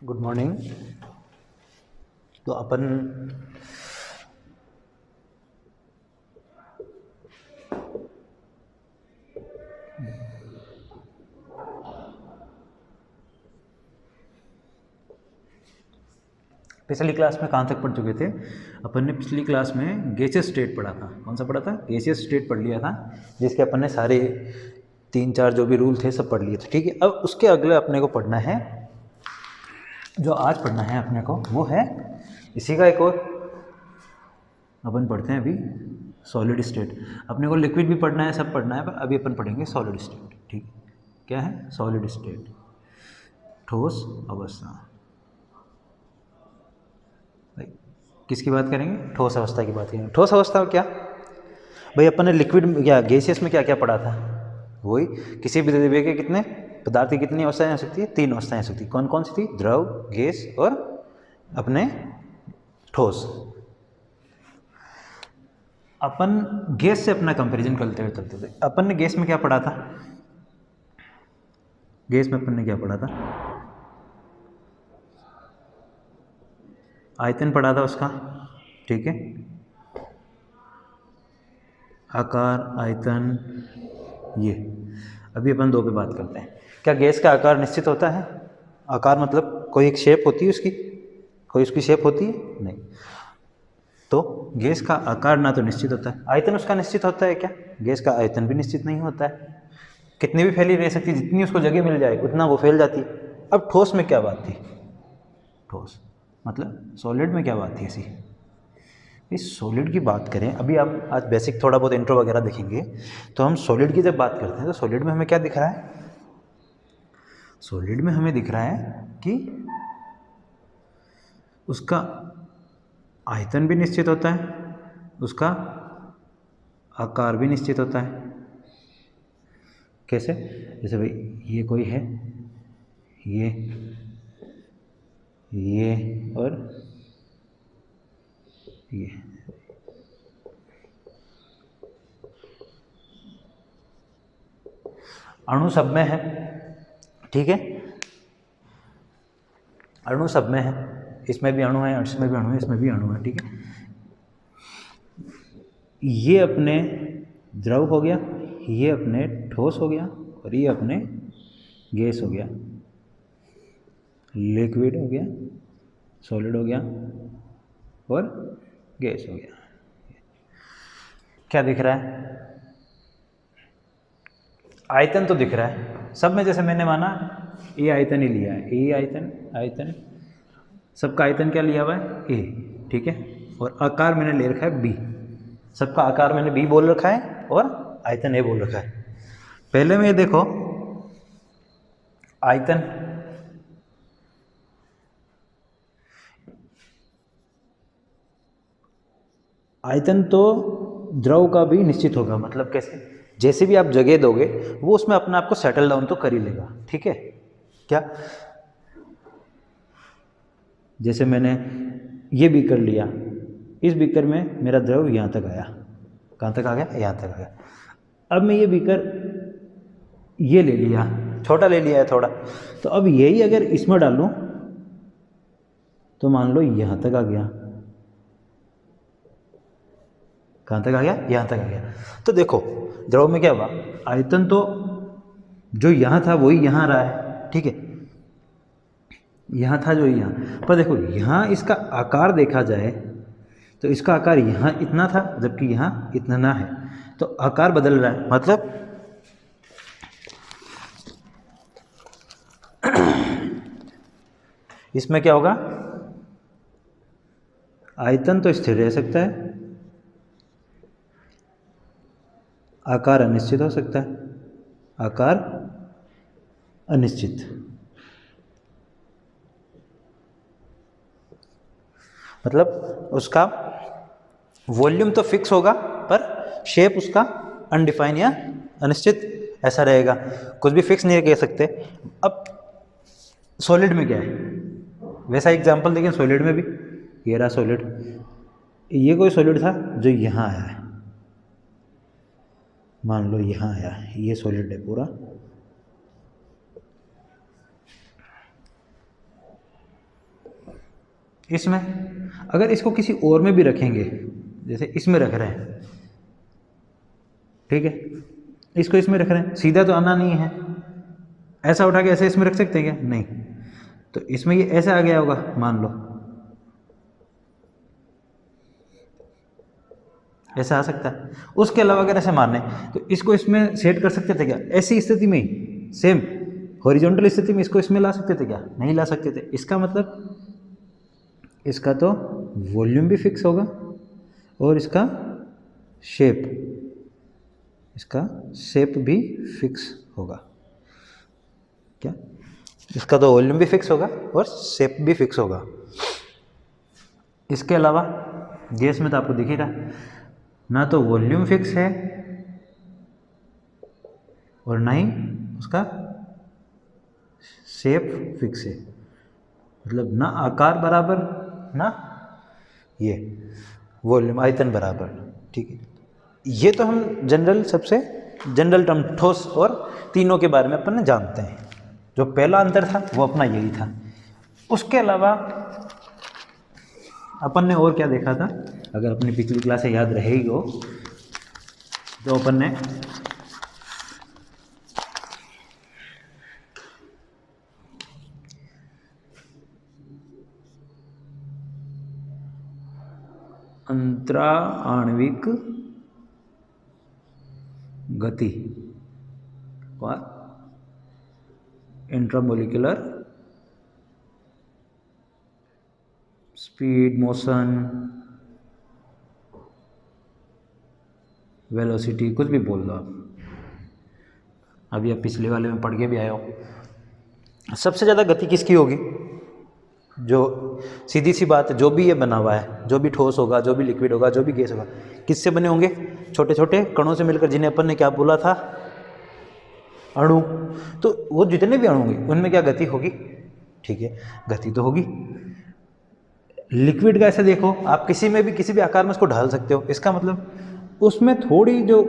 Good morning. तो अपन पिछली class में कहाँ तक पढ़ चुके थे? अपन ने पिछली क्लास में गैसियस स्टेट पढ़ा था। कौन सा पढ़ा था? गैसियस स्टेट पढ़ लिया था, जिसके अपन ने सारे 3-4 जो भी रूल थे सब पढ़ लिए थे। ठीक है, अब उसके अगले अपने को पढ़ना है, जो आज पढ़ना है अपने को, वो है इसी का एक और अपन पढ़ते हैं अभी सॉलिड स्टेट। अपने को लिक्विड भी पढ़ना है, सब पढ़ना है, पर अभी अपन पढ़ेंगे सॉलिड स्टेट। ठीक है, क्या है सॉलिड स्टेट? ठोस अवस्था। भाई किसकी बात करेंगे? ठोस अवस्था की बात करेंगे। ठोस अवस्था क्या भाई? अपन ने लिक्विड क्या गैसियस में क्या क्या पढ़ा था? वही, किसी भी द्रव्य के कितने पदार्थ की कितनी अवस्थाएं हो सकती है? 3 अवस्थाएं हो सकती है। कौन कौन सी थी? द्रव, गैस और अपने ठोस। अपन गैस से अपना कंपैरिजन करते हुए चलते थे। अपन ने गैस में क्या पढ़ा था? गैस में अपन ने क्या पढ़ा था? आयतन पढ़ा था उसका। ठीक है, आकार, आयतन, ये। अभी अपन दो पे बात करते हैं। क्या गैस का आकार निश्चित होता है? आकार मतलब कोई एक शेप होती है उसकी? कोई उसकी शेप होती है? नहीं। तो गैस का आकार ना तो निश्चित होता है, आयतन उसका निश्चित होता है क्या? गैस का आयतन भी निश्चित नहीं होता है। कितनी भी फैली रह सकती है, जितनी उसको जगह मिल जाए उतना वो फैल जाती है। अब ठोस में क्या बात थी? ठोस मतलब सॉलिड में क्या बात थी ऐसी? इस सॉलिड की बात करें, अभी आप आज बेसिक थोड़ा बहुत इंट्रो वगैरह देखेंगे, तो हम सॉलिड की जब बात करते हैं तो सॉलिड में हमें क्या दिख रहा है? सॉलिड में हमें दिख रहा है कि उसका आयतन भी निश्चित होता है, उसका आकार भी निश्चित होता है। कैसे? जैसे भाई ये कोई है, ये और ये। अणु सब में है, ठीक है, अणु सब में है। इसमें भी अणु है, इसमें भी अणु है, इसमें भी अणु है। ठीक है, ये अपने द्रव हो गया, ये अपने ठोस हो गया, और ये अपने गैस हो गया। लिक्विड हो गया, सॉलिड हो गया और गैस हो गया। क्या दिख रहा है? आयतन तो दिख रहा है सब में। जैसे मैंने माना ए आयतन ही लिया है, ए आयतन, आयतन सबका आयतन क्या लिया हुआ है? ए। ठीक है, और आकार मैंने ले रखा है बी। सबका आकार मैंने बी बोल रखा है और आयतन ए बोल रखा है। पहले में ये देखो आयतन, आयतन तो द्रव का भी निश्चित होगा। मतलब कैसे? जैसे भी आप जगह दोगे वो उसमें अपने आप को सेटल डाउन तो कर ही लेगा। ठीक है, क्या? जैसे मैंने ये बीकर लिया, इस बीकर में मेरा द्रव यहाँ तक आया। कहाँ तक आ गया? यहाँ तक आ गया। अब मैं ये बीकर ये ले लिया, छोटा ले लिया है थोड़ा, तो अब यही अगर इसमें डालूं तो मान लो यहाँ तक आ गया। कहाँ तक आ गया? यहाँ तक आ गया। तो देखो द्रव में क्या हुआ? आयतन तो जो यहाँ था वही यहाँ रहा है। ठीक है, यहाँ था जो यहाँ, पर देखो यहाँ इसका आकार देखा जाए तो इसका आकार यहाँ इतना था, जबकि यहाँ इतना ना है, तो आकार बदल रहा है। मतलब इसमें क्या होगा? आयतन तो स्थिर रह सकता है, आकार अनिश्चित हो सकता है, आकार अनिश्चित। मतलब उसका वॉल्यूम तो फिक्स होगा पर शेप उसका अनडिफाइन या अनिश्चित ऐसा रहेगा, कुछ भी फिक्स नहीं कह सकते। अब सॉलिड में क्या है? वैसा एग्जांपल देखें सॉलिड में भी। ये रहा सॉलिड, ये कोई सॉलिड था जो यहाँ आया है, मान लो यहाँ आया, ये सॉलिड है पूरा। इसमें अगर इसको किसी और में भी रखेंगे, जैसे इसमें रख रहे हैं, ठीक है, इसको इसमें रख रहे हैं, सीधा तो आना नहीं है, ऐसा उठा के ऐसे इसमें रख सकते हैं क्या? नहीं। तो इसमें ये ऐसे आ गया होगा मान लो, ऐसा आ सकता है। उसके अलावा अगर ऐसे माने तो इसको इसमें सेट कर सकते थे क्या? ऐसी स्थिति में ही सेम हॉरिजॉन्टल स्थिति में इसको इसमें ला सकते थे क्या? नहीं ला सकते थे। इसका मतलब इसका तो वॉल्यूम भी फिक्स होगा और इसका शेप भी फिक्स होगा। क्या? इसका तो वॉल्यूम भी फिक्स होगा और शेप भी फिक्स होगा। इसके अलावा गैस में तो आपको दिख ही रहा, ना तो वॉल्यूम फिक्स है और ना ही उसका शेप फिक्स है, मतलब ना आकार बराबर ना ये वॉल्यूम आयतन बराबर, ठीक है। ये तो हम सबसे जनरल टर्म ठोस और तीनों के बारे में अपन जानते हैं। जो पहला अंतर था वो अपना यही था। उसके अलावा अपन ने और क्या देखा था, अगर अपनी पिछली क्लास से याद रहेगी हो तो अपन ने अंतरा आणविक गति और इंट्रामोलिकुलर स्पीड, मोशन, वेलोसिटी, कुछ भी बोल दो आप, अभी आप पिछले वाले में पढ़ के भी आए हो। सबसे ज़्यादा गति किसकी होगी? जो सीधी सी बात है, जो भी ये बना हुआ है, जो भी ठोस होगा, जो भी लिक्विड होगा, जो भी गैस होगा, किससे बने होंगे? छोटे छोटे कणों से मिलकर, जिन्हें अपन ने क्या बोला था? अणु। तो वो जितने भी अणु होंगे उनमें क्या गति होगी? ठीक है, गति तो होगी। लिक्विड का ऐसे देखो आप, किसी में भी किसी भी आकार में उसको ढाल सकते हो। इसका मतलब उसमें थोड़ी जो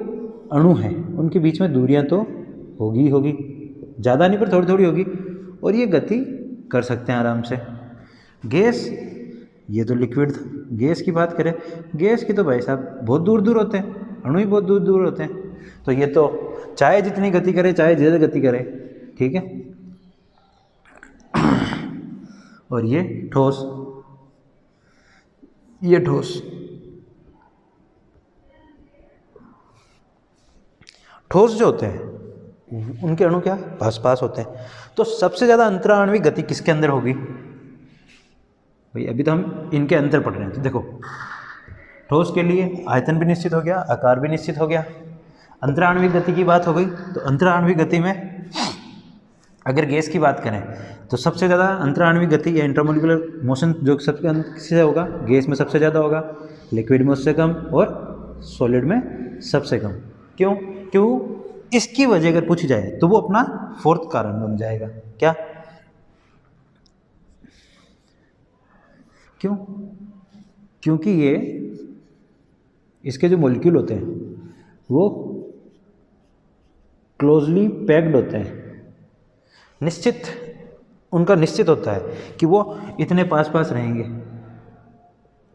अणु हैं उनके बीच में दूरियां तो होगी होगी, ज़्यादा नहीं पर थोड़ी थोड़ी होगी, और ये गति कर सकते हैं आराम से। गैस, ये तो लिक्विड था। गैस की बात करें, गैस की तो भाई साहब बहुत दूर दूर होते हैं, अणु ही बहुत दूर दूर होते हैं। तो ये तो चाहे जितनी गति करे, चाहे ज़्यादा गति करे, ठीक है। और ये ठोस, ये ठोस, ठोस जो होते हैं उनके अणु क्या पास पास होते हैं। तो सबसे ज़्यादा अंतराण्विक गति किसके अंदर होगी? भाई अभी तो हम इनके अंतर पढ़ रहे हैं। तो देखो, ठोस के लिए आयतन भी निश्चित हो गया, आकार भी निश्चित हो गया। अंतराण्विक गति की बात हो गई, तो अंतराण्विक गति में अगर गैस की बात करें तो सबसे ज़्यादा अंतराण्विक गति या इंट्रामोलिकुलर मोशन जो सबके अंदर से होगा, गैस में सबसे ज़्यादा होगा, लिक्विड में उससे कम और सॉलिड में सबसे कम। क्यों? इसकी वजह अगर पूछी जाए तो वो अपना फोर्थ कारण बन जाएगा। क्या? क्यों? क्योंकि ये इसके जो मॉलिक्यूल होते हैं वो क्लोजली पैक्ड होते हैं, उनका निश्चित होता है कि वो इतने पास पास रहेंगे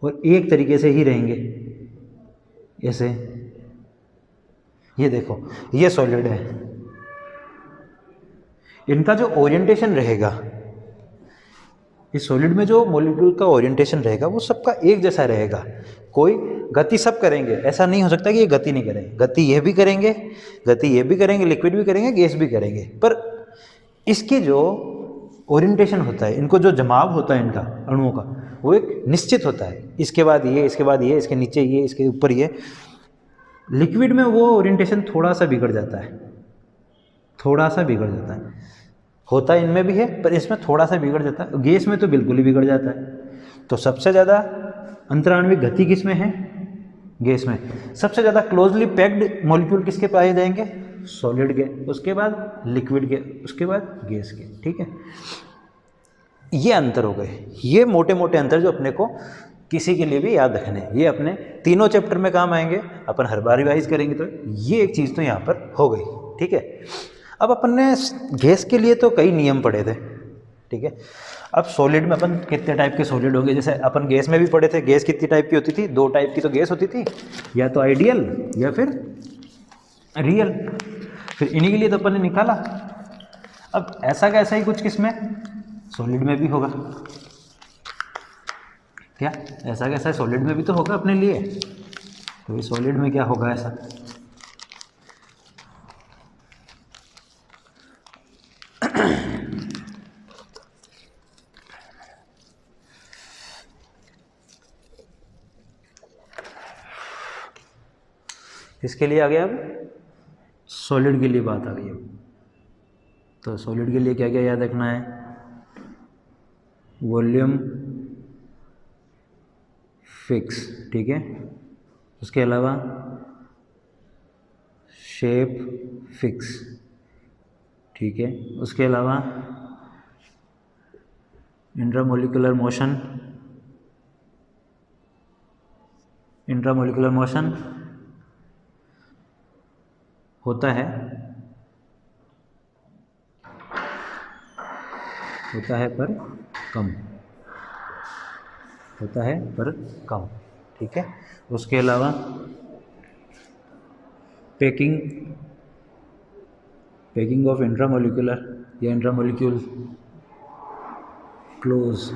और एक तरीके से ही रहेंगे। ऐसे ये देखो, ये सॉलिड है, इनका जो ओरिएंटेशन रहेगा, इस सॉलिड में जो मॉलिक्यूल का ओरिएंटेशन रहेगा वो सबका एक जैसा रहेगा। कोई गति सब करेंगे, ऐसा नहीं हो सकता कि ये गति नहीं करेंगे। गति ये भी करेंगे, लिक्विड भी करेंगे, गैस भी करेंगे, पर इसकी जो ओरिएंटेशन होता है, इनको जो जमाव होता है इनका अणुओं का, वो एक निश्चित होता है। इसके बाद ये, इसके बाद ये, इसके नीचे ये, इसके ऊपर ये। लिक्विड में वो ओरिएंटेशन थोड़ा सा बिगड़ जाता है, होता है इनमें भी है, पर इसमें थोड़ा सा बिगड़ जाता है। गैस में तो बिल्कुल ही बिगड़ जाता है। तो सबसे ज़्यादा अंतराण्विक गति किस में है? गैस में। सबसे ज़्यादा क्लोजली पैक्ड मॉलिक्यूल किसके पाए जाएंगे? सॉलिड के, उसके बाद लिक्विड के, उसके बाद गैस के, ठीक है। ये अंतर हो गए, ये मोटे मोटे अंतर जो अपने को किसी के लिए भी याद रखने हैं। ये अपने तीनों चैप्टर में काम आएंगे, अपन हर बार रिवाइज करेंगे। तो ये एक चीज़ तो यहाँ पर हो गई, ठीक है। अब अपन ने गैस के लिए तो कई नियम पढ़े थे, ठीक है। अब सॉलिड में अपन कितने टाइप के सॉलिड होंगे, जैसे अपन गैस में भी पढ़े थे, गैस कितनी टाइप की होती थी, 2 टाइप की तो गैस होती थी, या तो आइडियल या फिर रियल। फिर इन्हीं के लिए तो अपन ने निकाला। अब ऐसा का ऐसा ही कुछ किसमें, सॉलिड में भी होगा क्या, ऐसा का ऐसा सॉलिड में भी तो होगा अपने लिए। तो ये सॉलिड में क्या होगा ऐसा, इसके लिए आ गया, अब सॉलिड के लिए बात आ गई। अब तो सॉलिड के लिए क्या क्या याद रखना है, वॉल्यूम फिक्स, ठीक है। उसके अलावा शेप फिक्स, ठीक है। उसके अलावा इंट्रामोलिकुलर मोशन, इंट्रामोलिकुलर मोशन होता है पर कम, होता है पर कम, ठीक है। उसके अलावा पैकिंग ऑफ इंट्रामोलिकुलर या इंट्रामोलिक्यूल क्लोज,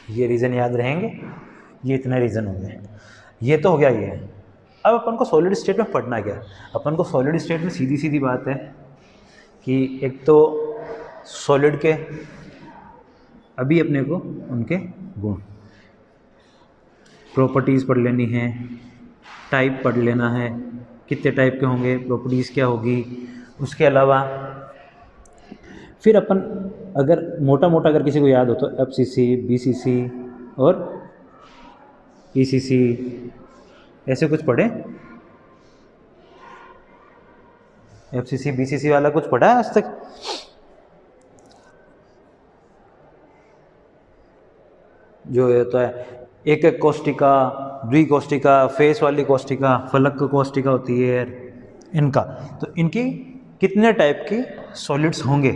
ये रीज़न याद रहेंगे। ये इतने रीज़न हो गए, ये तो हो गया ये। अब अपन को सॉलिड स्टेट में पढ़ना क्या, अपन को सॉलिड स्टेट में सीधी सीधी बात है कि एक तो सॉलिड के अभी अपने को उनके गुण प्रॉपर्टीज़ पढ़ लेनी है, टाइप पढ़ लेना है, कितने टाइप के होंगे, प्रॉपर्टीज़ क्या होगी। उसके अलावा फिर अपन अगर मोटा मोटा अगर किसी को याद हो तो FCC, BCC और ECC ऐसे कुछ पढ़े, FCC BCC वाला कुछ पढ़ा है आज तक? जो होता है एक एक कोष्टिका, द्विकोष्टिका, फेस वाली कोष्टिका, फलक कोष्टिका होती है इनका, तो इनकी कितने टाइप की सॉलिड्स होंगे,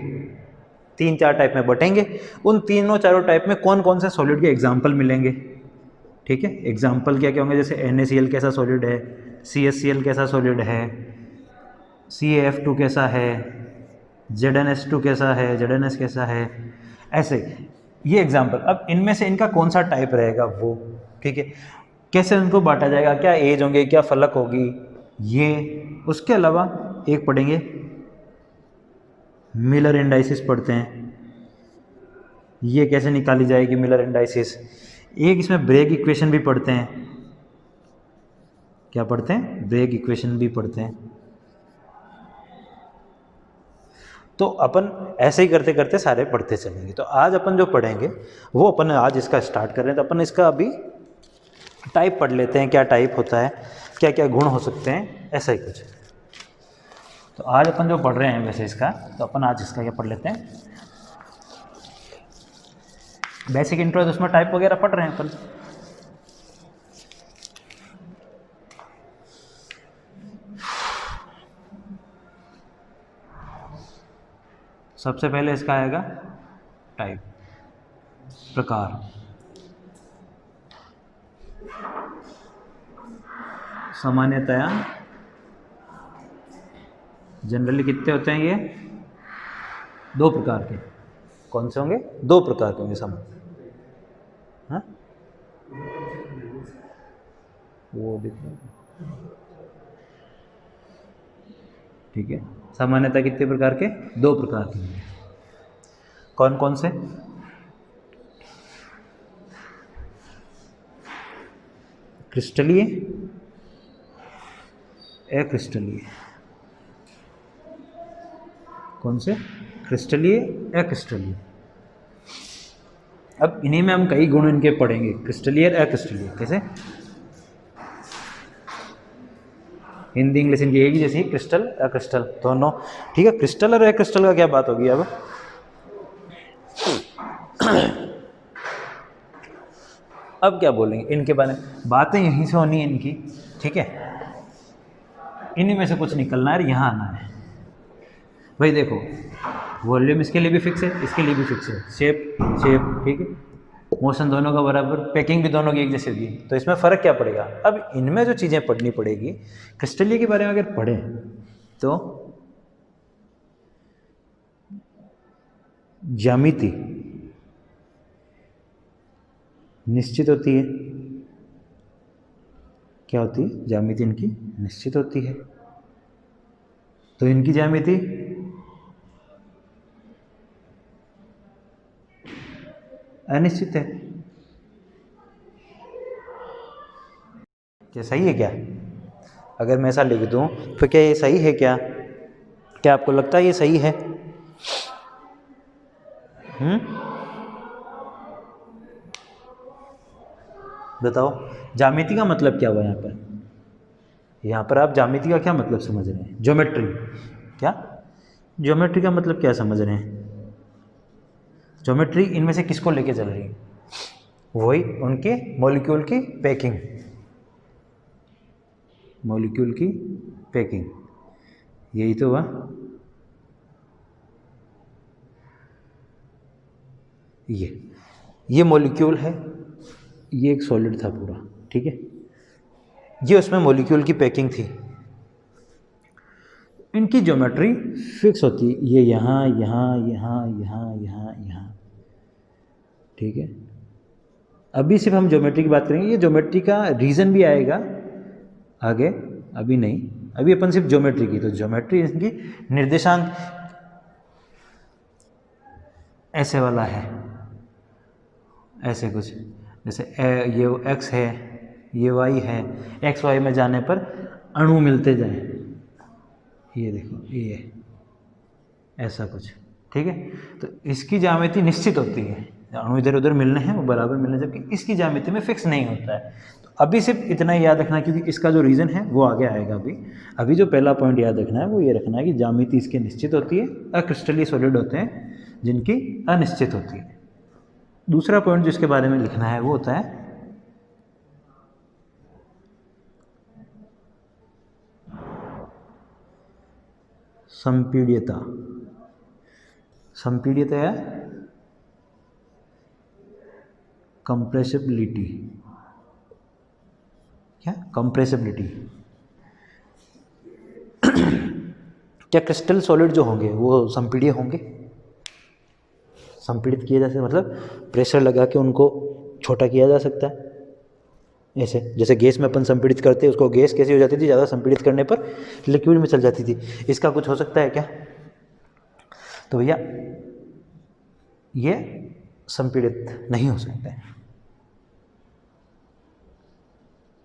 3-4 टाइप में बटेंगे। उन तीनों चारों टाइप में कौन कौन से सॉलिड के एग्जाम्पल मिलेंगे, ठीक है। एग्जाम्पल क्या क्या होंगे, जैसे NaCl कैसा सॉलिड है, CaCl कैसा सॉलिड है, CaF2 कैसा है, ZnH2 कैसा है, ZnS कैसा है, ऐसे ये एग्जाम्पल। अब इनमें से इनका कौन सा टाइप रहेगा वो, ठीक है, कैसे उनको बांटा जाएगा, क्या एज होंगे, क्या फलक होगी, ये। उसके अलावा एक पढ़ेंगे मिलर इंडाइसिस पढ़ते हैं, ये कैसे निकाली जाएगी मिलर इंडाइसिस। एक इसमें ब्रेग इक्वेशन भी पढ़ते हैं, क्या पढ़ते हैं, ब्रेग इक्वेशन भी पढ़ते हैं। तो अपन ऐसे ही करते करते सारे पढ़ते चलेंगे। तो आज अपन जो पढ़ेंगे वो अपन आज इसका स्टार्ट कर रहे हैं, तो अपन इसका अभी टाइप पढ़ लेते हैं, क्या टाइप होता है, क्या क्या गुण हो सकते हैं, ऐसा ही कुछ। तो आज अपन जो पढ़ रहे हैं वैसे इसका, तो अपन आज इसका क्या पढ़ लेते हैं, बेसिक इंट्रो, उसमें टाइप वगैरह पढ़ रहे हैं अपन। सबसे पहले इसका आएगा टाइप, प्रकार। सामान्यतया जनरली कितने होते हैं ये, 2 प्रकार के। कौन से होंगे, 2 प्रकार के होंगे सामान्य, हाँ वो भी ठीक है। सामान्यतः कितने प्रकार के, 2 प्रकार के होंगे। कौन कौन से, क्रिस्टलीय, अक्रिस्टलीय। कौन से, क्रिस्टलीय, अक्रिस्टलीय। अब इन्हीं में हम कई गुण इनके पढ़ेंगे, क्रिस्टलीय और अक्रिस्टलीय। कैसे, हिंदी इंग्लिश इनकी एक ही जैसी, क्रिस्टल अक्रिस्टल दोनों, ठीक है। क्रिस्टल और अक्रिस्टल का क्या बात होगी अब, अब क्या बोलेंगे इनके बारे में, बातें यहीं से होनी है इनकी, ठीक है। इन्हीं में से कुछ निकलना है, यहाँ आना है। भाई देखो, वॉल्यूम इसके लिए भी फिक्स है, इसके लिए भी फिक्स है, शेप शेप ठीक है, मोशन दोनों का बराबर, पैकिंग भी दोनों की एक जैसी होगी, तो इसमें फ़र्क क्या पड़ेगा? अब इनमें जो चीज़ें पढ़नी पड़ेगी, क्रिस्टलीय के बारे में अगर पढ़ें तो ज्यामिति निश्चित होती है। क्या होती है? ज्यामिति इनकी निश्चित होती है। तो इनकी ज्यामिति अनिश्चित है। क्या सही है क्या? अगर मैं ऐसा लिख दूं तो क्या ये सही है क्या? क्या आपको लगता है ये सही है? बताओ, ज्यामिति का मतलब क्या हुआ यहाँ पर? यहाँ पर आप ज्यामिति का क्या मतलब समझ रहे हैं? ज्योमेट्री। क्या ज्योमेट्री का मतलब क्या समझ रहे हैं? ज्योमेट्री इनमें से किसको लेके चल रही है? वही उनके मॉलिक्यूल की पैकिंग, मॉलिक्यूल की पैकिंग, यही तो हुआ। ये मॉलिक्यूल है, ये एक सॉलिड था पूरा, ठीक है, ये उसमें मॉलिक्यूल की पैकिंग थी। इनकी ज्योमेट्री फिक्स होती है, ये यहाँ यहाँ यहाँ यहाँ यहाँ यहाँ, ठीक है। अभी सिर्फ हम ज्योमेट्री की बात करेंगे, ये ज्योमेट्री का रीजन भी आएगा आगे, अभी नहीं, अभी अपन सिर्फ ज्योमेट्री की। तो ज्योमेट्री इनकी निर्देशांक ऐसे वाला है, ऐसे कुछ, जैसे ये x है, ये y है, x y में जाने पर अणु मिलते जाएं, ये देखो ये ऐसा कुछ, ठीक है। तो इसकी ज्यामिति निश्चित होती है, अणु इधर उधर मिलने हैं वो बराबर मिलने, जबकि इसकी ज्यामिति में फिक्स नहीं होता है। तो अभी सिर्फ इतना ही याद रखना, क्योंकि इसका जो रीज़न है वो आगे आएगा। अभी जो पहला पॉइंट याद रखना है वो ये रखना है कि ज्यामिति इसकी निश्चित होती है, अक्रिस्टलीय सॉलिड होते हैं जिनकी अनिश्चित होती है। दूसरा पॉइंट जिसके बारे में लिखना है वो होता है संपीड्यता। संपीड्यता या कंप्रेसिबिलिटी। क्या? कंप्रेसिबिलिटी। क्या क्रिस्टल सॉलिड जो होंगे वो संपीड्य होंगे? संपीड़ित किए जा सकते, मतलब प्रेशर लगा के उनको छोटा किया जा सकता है, ऐसे जैसे गैस में अपन संपीड़ित करते हैं उसको, गैस कैसी हो जाती थी? ज़्यादा संपीड़ित करने पर लिक्विड में चल जाती थी। इसका कुछ हो सकता है क्या? तो भैया ये संपीड़ित नहीं हो सकता है।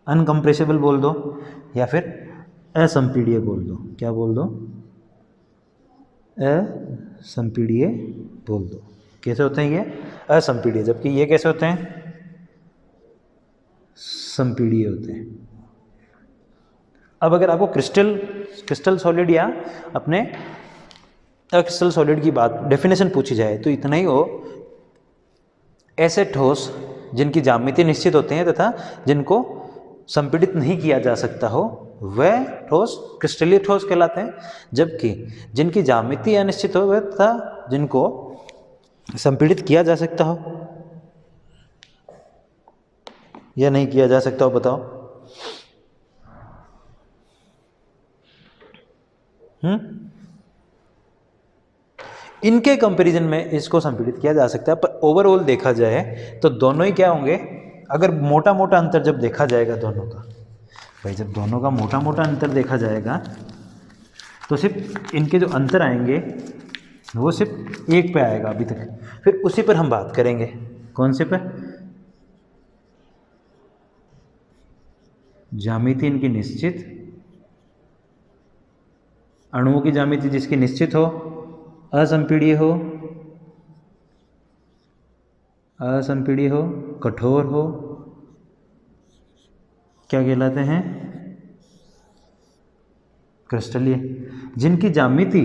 अनकम्प्रेसिबल बोल दो या फिर असंपीड्य बोल दो। क्या बोल दो? असंपीड्य बोल दो। कैसे होते हैं ये? असंपीड्य। जबकि ये कैसे होते हैं? संपीड्य होते हैं। अब अगर आपको क्रिस्टल सॉलिड या अपने अक्रिस्टल सॉलिड की बात, डेफिनेशन पूछी जाए तो इतना ही हो, ऐसे ठोस जिनकी ज्यामिति निश्चित होते हैं तथा जिनको संपीड़ित नहीं किया जा सकता हो वह ठोस क्रिस्टलीय ठोस कहलाते हैं। जबकि जिनकी ज्यामिति अनिश्चित हो वह तथा जिनको संपीड़ित किया जा सकता हो या नहीं किया जा सकता हो, बताओ। इनके कंपैरिजन में इसको संपीड़ित किया जा सकता है, पर ओवरऑल देखा जाए तो दोनों ही क्या होंगे? अगर मोटा मोटा अंतर जब देखा जाएगा दोनों का, भाई जब दोनों का मोटा मोटा अंतर देखा जाएगा तो सिर्फ इनके जो अंतर आएंगे वो सिर्फ एक पे आएगा अभी तक, फिर उसी पर हम बात करेंगे। कौन से पर? ज्यामिति इनकी निश्चित, अणुओं की ज्यामिति जिसकी निश्चित हो, असंपीड्य हो, असंपीड्य हो, कठोर हो, क्या कहलाते हैं? क्रिस्टलीय। जिनकी ज्यामिति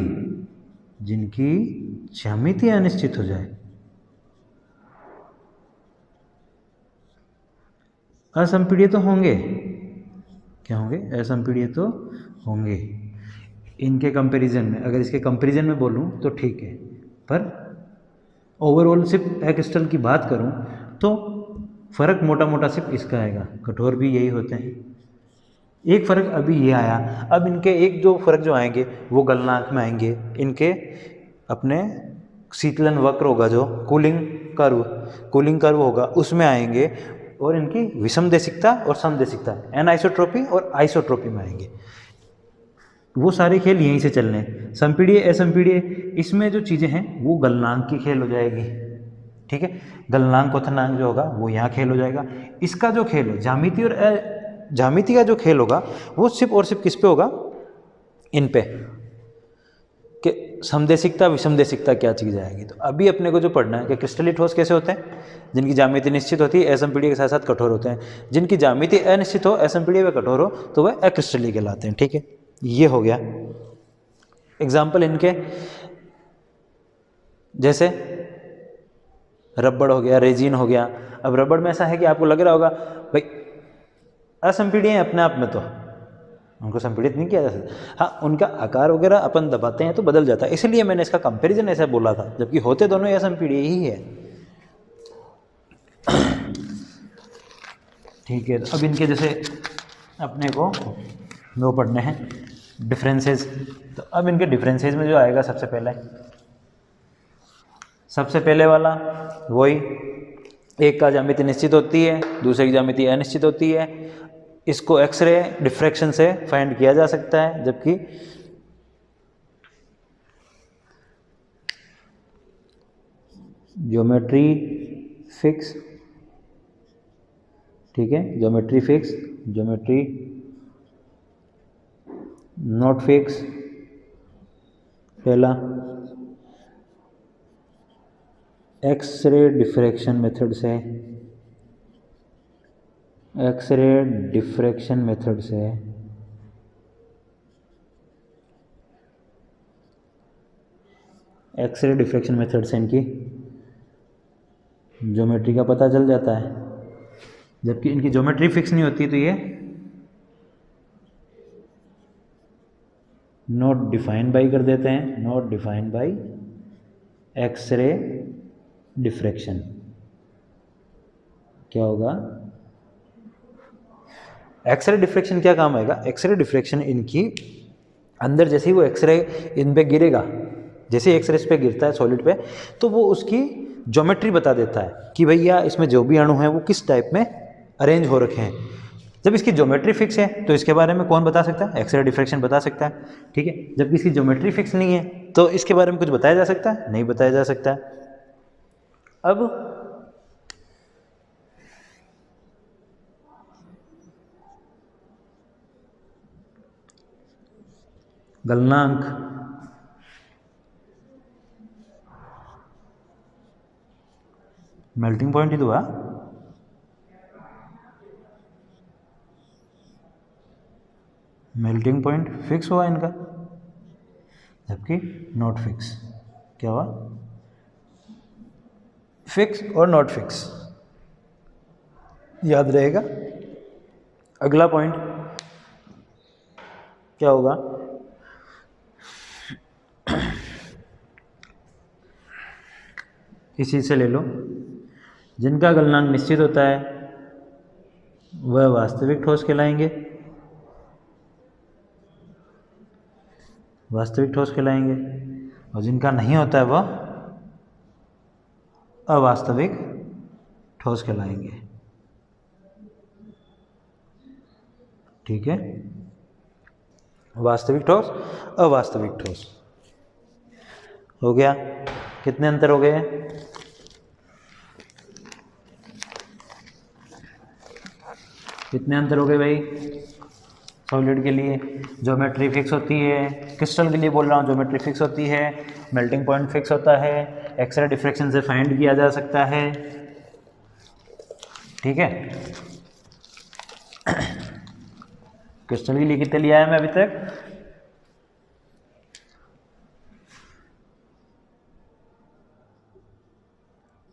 अनिश्चित हो जाए, असंपीड्य तो होंगे। क्या होंगे? असंपीड्य तो होंगे। इनके कंपैरिजन में, अगर इसके कंपैरिजन में बोलूँ तो ठीक है, पर ओवरऑल सिर्फ ए क्रिस्टल की बात करूँ तो फ़र्क मोटा मोटा सिर्फ इसका आएगा, कठोर भी यही होते हैं। एक फ़र्क अभी ये आया, अब इनके एक जो फ़र्क जो आएंगे वो गलनांक में आएंगे, इनके अपने शीतलन वक्र होगा जो कूलिंग कर्व होगा उसमें आएंगे, और इनकी विषमदेशिकता और समदेशिकता एनआइसोट्रोपी और आइसोट्रोपी में आएंगे। वो सारे खेल यहीं से चलने हैं। संपीड़ीय असंपीड़ीय इसमें जो चीज़ें हैं वो गलनांक की खेल हो जाएगी, ठीक है। गलनांक क्वथनांक जो होगा वो यहाँ खेल हो जाएगा। इसका जो खेल है ज्यामिति और ज्यामिति का जो खेल होगा वो सिर्फ और सिर्फ किस पे होगा, इन पे, कि समदेशिकता विषमदेशिकता क्या चीज़ आएगी। तो अभी अपने को जो पढ़ना है कि क्रिस्टलीय ठोस कैसे होते हैं, जिनकी ज्यामिति निश्चित होती है, असंपीड़ीय के साथ साथ कठोर होते हैं। जिनकी ज्यामिति अनिश्चित हो, असंपीड़ीय व कठोर हो तो वह अक्रिस्टलीय कहलाते हैं, ठीक है। ये हो गया एग्जाम्पल इनके, जैसे रबड़ हो गया, रेजिन हो गया। अब रबड़ में ऐसा है कि आपको लग रहा होगा भाई असंपीड़ीय है अपने आप में, तो उनको संपीड़ित नहीं किया जा सकता। हाँ, उनका आकार वगैरह अपन दबाते हैं तो बदल जाता है, इसलिए मैंने इसका कंपैरिजन ऐसा बोला था, जबकि होते दोनों ही असंपीड़ीय ही है, ठीक है। तो अब इनके जैसे अपने को दो पढ़ने हैं डिफरेंसेस। तो अब इनके डिफरेंसेस में जो आएगा सबसे पहले वाला वही, एक का ज्यामिति निश्चित होती है, दूसरे की ज्यामिति अनिश्चित होती है। इसको एक्सरे डिफ्रैक्शन से फाइंड किया जा सकता है, जबकि ज्योमेट्री फिक्स, ठीक है, geometry fix, geometry not fix पहला, एक्सरे डिफ्रैक्शन मेथड से, एक्सरे डिफ्रैक्शन मेथड से एक्सरे डिफ्रैक्शन मेथड से इनकी ज्योमेट्री का पता चल जाता है, जबकि इनकी ज्योमेट्री फिक्स नहीं होती तो ये नॉट डिफाइन बाई कर देते हैं, not define by X ray diffraction. क्या होगा, एक्सरे डिफ्रैक्शन क्या काम आएगा, एक्सरे डिफ्रैक्शन इनकी अंदर जैसे ही वो एक्सरे इन पे गिरेगा, जैसे ही एक्सरे इस पे गिरता है सॉलिड पे, तो वो उसकी ज्योमेट्री बता देता है कि भैया इसमें जो भी अणु हैं वो किस टाइप में अरेंज हो रखे हैं। जब इसकी ज्योमेट्री फिक्स है तो इसके बारे में कौन बता सकता है, एक्सरे डिफ्रैक्शन बता सकता है, ठीक है। जबकि इसकी ज्योमेट्री फिक्स नहीं है तो इसके बारे में कुछ बताया जा सकता है, नहीं बताया जा सकता है। अब गलनांक, मेल्टिंग पॉइंट ही तो हुआ, मेल्टिंग पॉइंट फिक्स हुआ इनका, जबकि नॉट फिक्स। क्या हुआ, फिक्स और नॉट फिक्स, याद रहेगा। अगला पॉइंट क्या होगा, इसी से ले लो, जिनका गलनांक निश्चित होता है वह वास्तविक ठोस कहलाएंगे, वास्तविक ठोस कहलाएंगे, और जिनका नहीं होता है वह अवास्तविक ठोस कहलाएंगे, ठीक है। वास्तविक ठोस, अवास्तविक ठोस हो गया। कितने अंतर हो गए, कितने अंतर हो गए भाई सॉलिड के लिए, ज्योमेट्री फिक्स होती है, क्रिस्टल के लिए बोल रहा हूँ ज्योमेट्री फिक्स होती है, मेल्टिंग पॉइंट फिक्स होता है, एक्सरे डिफ्रैक्शन से फाइंड किया जा सकता है, ठीक है। क्रिस्टल के लिए कितने लिया है मैं अभी तक,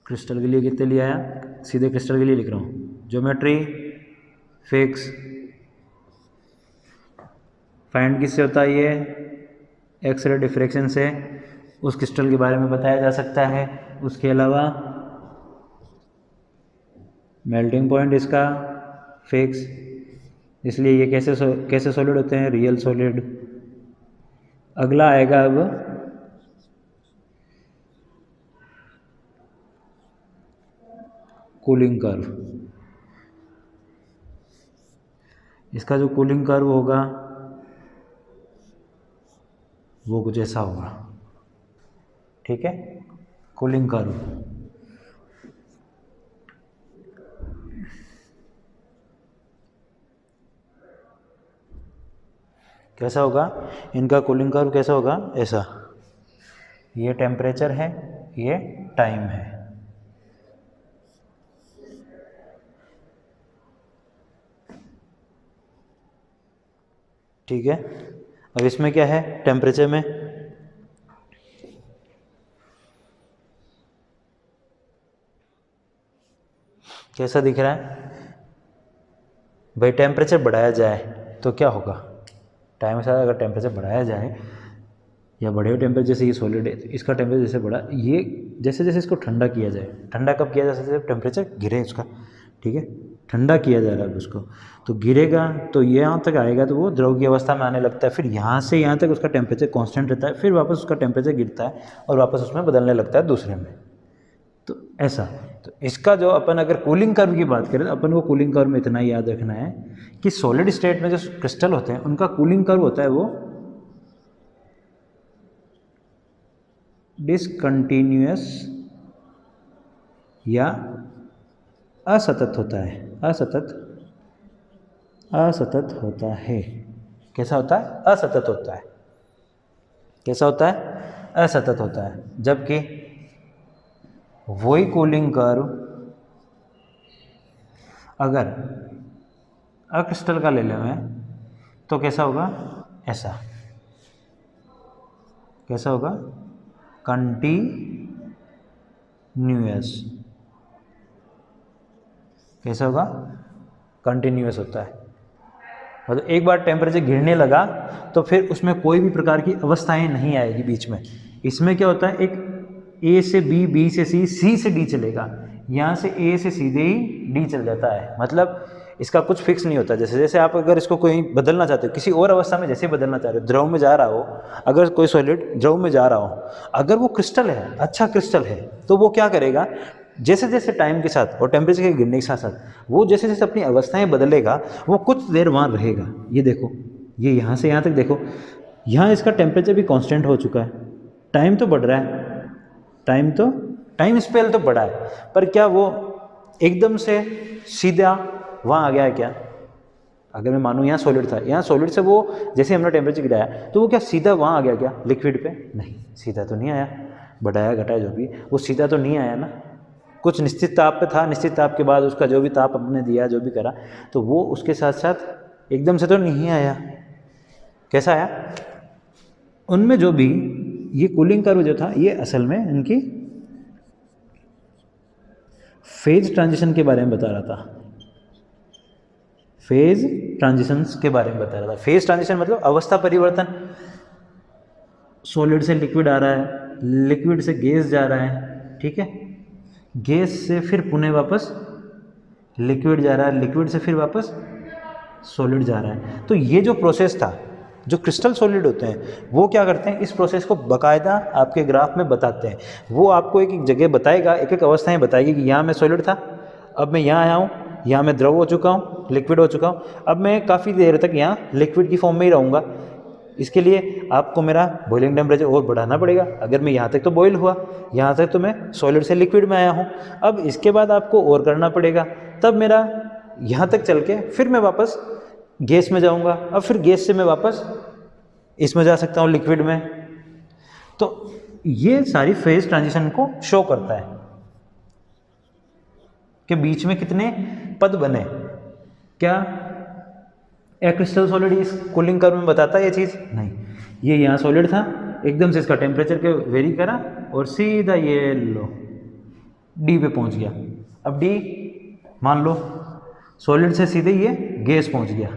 क्रिस्टल के लिए कितने लिया है, सीधे क्रिस्टल के लिए लिख रहा हूँ, ज्योमेट्री फिक्स फाइंड किससे होता है, ये एक्सरे डिफ्रैक्शन से उस क्रिस्टल के बारे में बताया जा सकता है। उसके अलावा मेल्टिंग पॉइंट इसका फिक्स, इसलिए ये कैसे सॉलिड होते हैं, रियल सॉलिड। अगला आएगा अब कूलिंग कर्व। इसका जो कूलिंग कर्व होगा वो कुछ ऐसा होगा, ठीक है। कूलिंग कर्व कैसा होगा, इनका कूलिंग कर्व कैसा होगा, ऐसा। ये टेम्परेचर है, ये टाइम है। ठीक है। अब इसमें क्या है, टेम्परेचर में कैसा दिख रहा है भाई, टेम्परेचर बढ़ाया जाए तो क्या होगा, टाइम के साथ अगर टेम्परेचर बढ़ाया जाए या बढ़े हुए टेम्परेचर से ये सॉलिड है, तो इसका टेम्परेचर जैसे बढ़ा, ये जैसे जैसे इसको ठंडा किया जाए, ठंडा कब किया जा सकता है, जब टेम्परेचर गिरे उसका, ठीक है। ठंडा किया जा रहा है उसको, तो गिरेगा तो ये यहाँ तक आएगा तो वो द्रव की अवस्था में आने लगता है। फिर यहाँ से यहाँ तक उसका टेम्परेचर कांस्टेंट रहता है, फिर वापस उसका टेम्परेचर गिरता है और वापस उसमें बदलने लगता है दूसरे में। तो ऐसा, तो इसका जो अपन अगर कूलिंग कर्व की बात करें तो अपन को कूलिंग कर्व में इतना याद रखना है कि सॉलिड स्टेट में जो क्रिस्टल होते हैं उनका कूलिंग कर्व होता है वो डिसकंटिन्यूअस या असतत होता है, असतत होता है। कैसा होता है, असतत होता है। कैसा होता है, असतत होता है। जबकि वही कूलिंग कर्व अगर अक्रिस्टल का ले लें तो कैसा होगा, ऐसा। कैसा होगा, कंटीन्यूअस। कैसा होगा, कंटिन्यूअस होता है। मतलब एक बार टेम्परेचर गिरने लगा तो फिर उसमें कोई भी प्रकार की अवस्थाएं नहीं आएगी बीच में। इसमें क्या होता है, एक ए से बी, बी से सी, सी से डी चलेगा, यहाँ से ए से सीधे ही डी चल जाता है। मतलब इसका कुछ फिक्स नहीं होता। जैसे जैसे आप अगर इसको कोई बदलना चाहते हो, किसी और अवस्था में जैसे बदलना चाह रहे हो, द्रव में जा रहा हो, अगर कोई सॉलिड द्रव में जा रहा हो, अगर वो क्रिस्टल है, अच्छा क्रिस्टल है, तो वो क्या करेगा, जैसे जैसे टाइम के साथ और टेम्परेचर के गिरने के साथ साथ वो जैसे जैसे अपनी अवस्थाएं बदलेगा, वो कुछ देर वहाँ रहेगा। ये देखो, ये यहाँ से यहाँ तक देखो, यहाँ इसका टेम्परेचर भी कांस्टेंट हो चुका है, टाइम तो बढ़ रहा है, टाइम स्पेल तो बढ़ा है, पर क्या वो एकदम से सीधा वहाँ आ गया है क्या। अगर मैं मानूँ यहाँ सॉलिड था, यहाँ सॉलिड से वो जैसे हमने टेम्परेचर गिराया तो वो क्या सीधा वहाँ आ गया क्या लिक्विड पे, नहीं, सीधा तो नहीं आया। बढ़ाया घटाया जो भी, वो सीधा तो नहीं आया ना, कुछ निश्चित ताप पे था, निश्चित ताप के बाद उसका जो भी ताप अपने दिया, जो भी करा, तो वो उसके साथ साथ एकदम से तो नहीं आया। कैसा आया, उनमें जो भी ये कूलिंग कर्व जो था, ये असल में इनकी फेज ट्रांजिशन के बारे में बता रहा था। फेज ट्रांजिशंस के बारे में बता रहा था। फेज ट्रांजिशन मतलब अवस्था परिवर्तन। सॉलिड से लिक्विड आ रहा है, लिक्विड से गैस जा रहा है, ठीक है, गैस से फिर पुनः वापस लिक्विड जा रहा है, लिक्विड से फिर वापस सॉलिड जा रहा है। तो ये जो प्रोसेस था, जो क्रिस्टल सॉलिड होते हैं वो क्या करते हैं, इस प्रोसेस को बाकायदा आपके ग्राफ में बताते हैं। वो आपको एक एक जगह बताएगा, एक एक अवस्थाएं बताएगी कि यहाँ मैं सॉलिड था, अब मैं यहाँ आया हूँ, यहाँ मैं द्रव हो चुका हूँ, लिक्विड हो चुका हूँ, अब मैं काफ़ी देर तक यहाँ लिक्विड की फॉर्म में ही रहूँगा। इसके लिए आपको मेरा बॉइलिंग टेम्परेचर और बढ़ाना पड़ेगा। अगर मैं यहाँ तक तो बॉयल हुआ, यहाँ तक तो मैं सॉलिड से लिक्विड में आया हूँ, अब इसके बाद आपको और करना पड़ेगा, तब मेरा यहाँ तक चल के फिर मैं वापस गैस में जाऊँगा, अब फिर गैस से मैं वापस इसमें जा सकता हूँ लिक्विड में। तो ये सारी फेज ट्रांजिशन को शो करता है कि बीच में कितने पद बने। क्या क्रिस्टल सॉलिड इस कूलिंग कर्व में बताता है ये चीज़? नहीं। ये यहाँ सॉलिड था, एकदम से इसका टेम्परेचर के वेरी करा और सीधा ये लो डी पे पहुँच गया। अब डी मान लो सॉलिड से सीधे ये गैस पहुँच गया,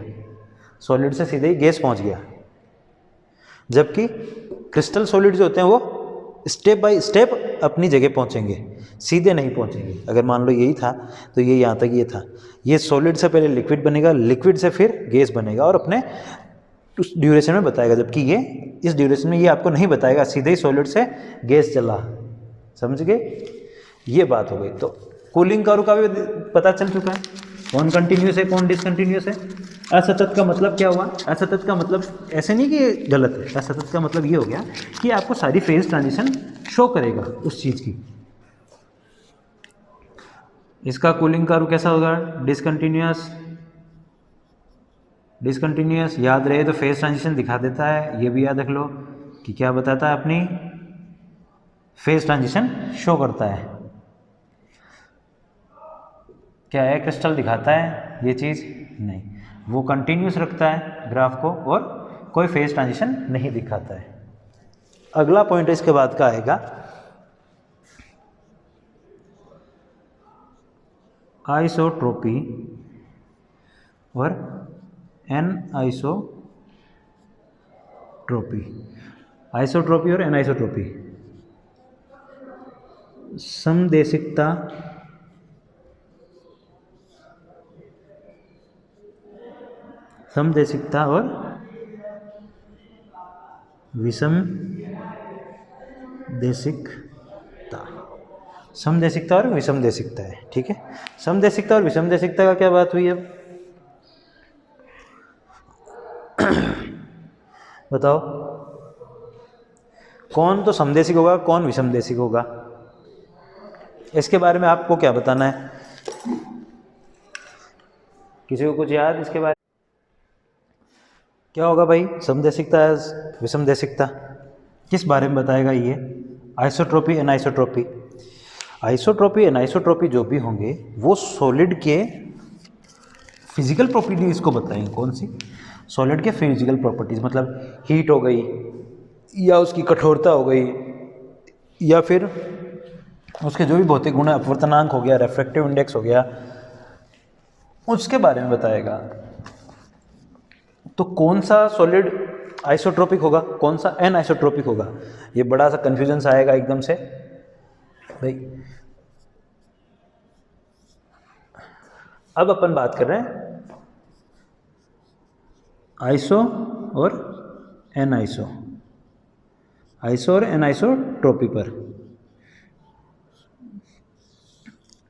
सॉलिड से सीधे ही गैस पहुँच गया। जबकि क्रिस्टल सॉलिड जो होते हैं वो स्टेप बाय स्टेप अपनी जगह पहुंचेंगे, सीधे नहीं पहुंचेंगे। अगर मान लो यही था तो ये यहाँ तक ये था, ये सॉलिड से पहले लिक्विड बनेगा, लिक्विड से फिर गैस बनेगा और अपने उस ड्यूरेशन में बताएगा, जबकि ये इस ड्यूरेशन में ये आपको नहीं बताएगा, सीधे ही सॉलिड से गैस चला। समझ गए? ये बात हो गई। तो कूलिंग कर्व का भी पता चल चुका है, कौन कंटिन्यूस है कौन डिसकंटिन्यूस है। असतत का मतलब क्या हुआ? असतत का मतलब ऐसे नहीं कि ये गलत है, असतत का मतलब ये हो गया कि आपको सारी फेज ट्रांजिशन शो करेगा उस चीज़ की। इसका कूलिंग कर्व कैसा होगा? डिसकंटिन्यूस। डिसकंटिन्यूस याद रहे तो फेज ट्रांजिशन दिखा देता है, ये भी याद रख लो कि क्या बताता है, अपनी फेज ट्रांजिशन शो करता है। क्या है? क्रिस्टल दिखाता है ये चीज़? नहीं, वो कंटिन्यूस रखता है ग्राफ को और कोई फेज ट्रांजिशन नहीं दिखाता है। अगला पॉइंट इसके बाद का आएगा आइसोट्रोपी और एनआइसोट्रोपी। आइसोट्रोपी और एनआइसोट्रोपी, समदेशिकता समदेशिकता और विषमदेशिकता। समदेशिकता और विषमदेशिकता है, ठीक है। समदेशिकता और विषमदेशिकता का क्या बात हुई अब? बताओ, कौन तो समदेशिक होगा, कौन विषमदेशिक होगा? इसके बारे में आपको क्या बताना है? किसी को कुछ याद इसके बारे में? क्या होगा भाई? समदेशिकता विषमदेशिकता किस बारे में बताएगा ये? आइसोट्रोपी एनाइसोट्रोपी। आइसोट्रोपी एनाइसोट्रोपी जो भी होंगे वो सॉलिड के फिजिकल प्रॉपर्टीज को बताएंगे। कौन सी? सॉलिड के फिजिकल प्रॉपर्टीज, मतलब हीट हो गई या उसकी कठोरता हो गई या फिर उसके जो भी भौतिक गुण है, अपवर्तनांक हो गया, रेफ्रेक्टिव इंडेक्स हो गया, उसके बारे में बताएगा। तो कौन सा सॉलिड आइसोट्रोपिक होगा, कौन सा एनाइसोट्रोपिक होगा? ये बड़ा सा कंफ्यूजन सा आएगा एकदम से भाई। अब अपन बात कर रहे हैं आइसो और एनाइसो, आइसो और एनाइसोट्रोपी पर।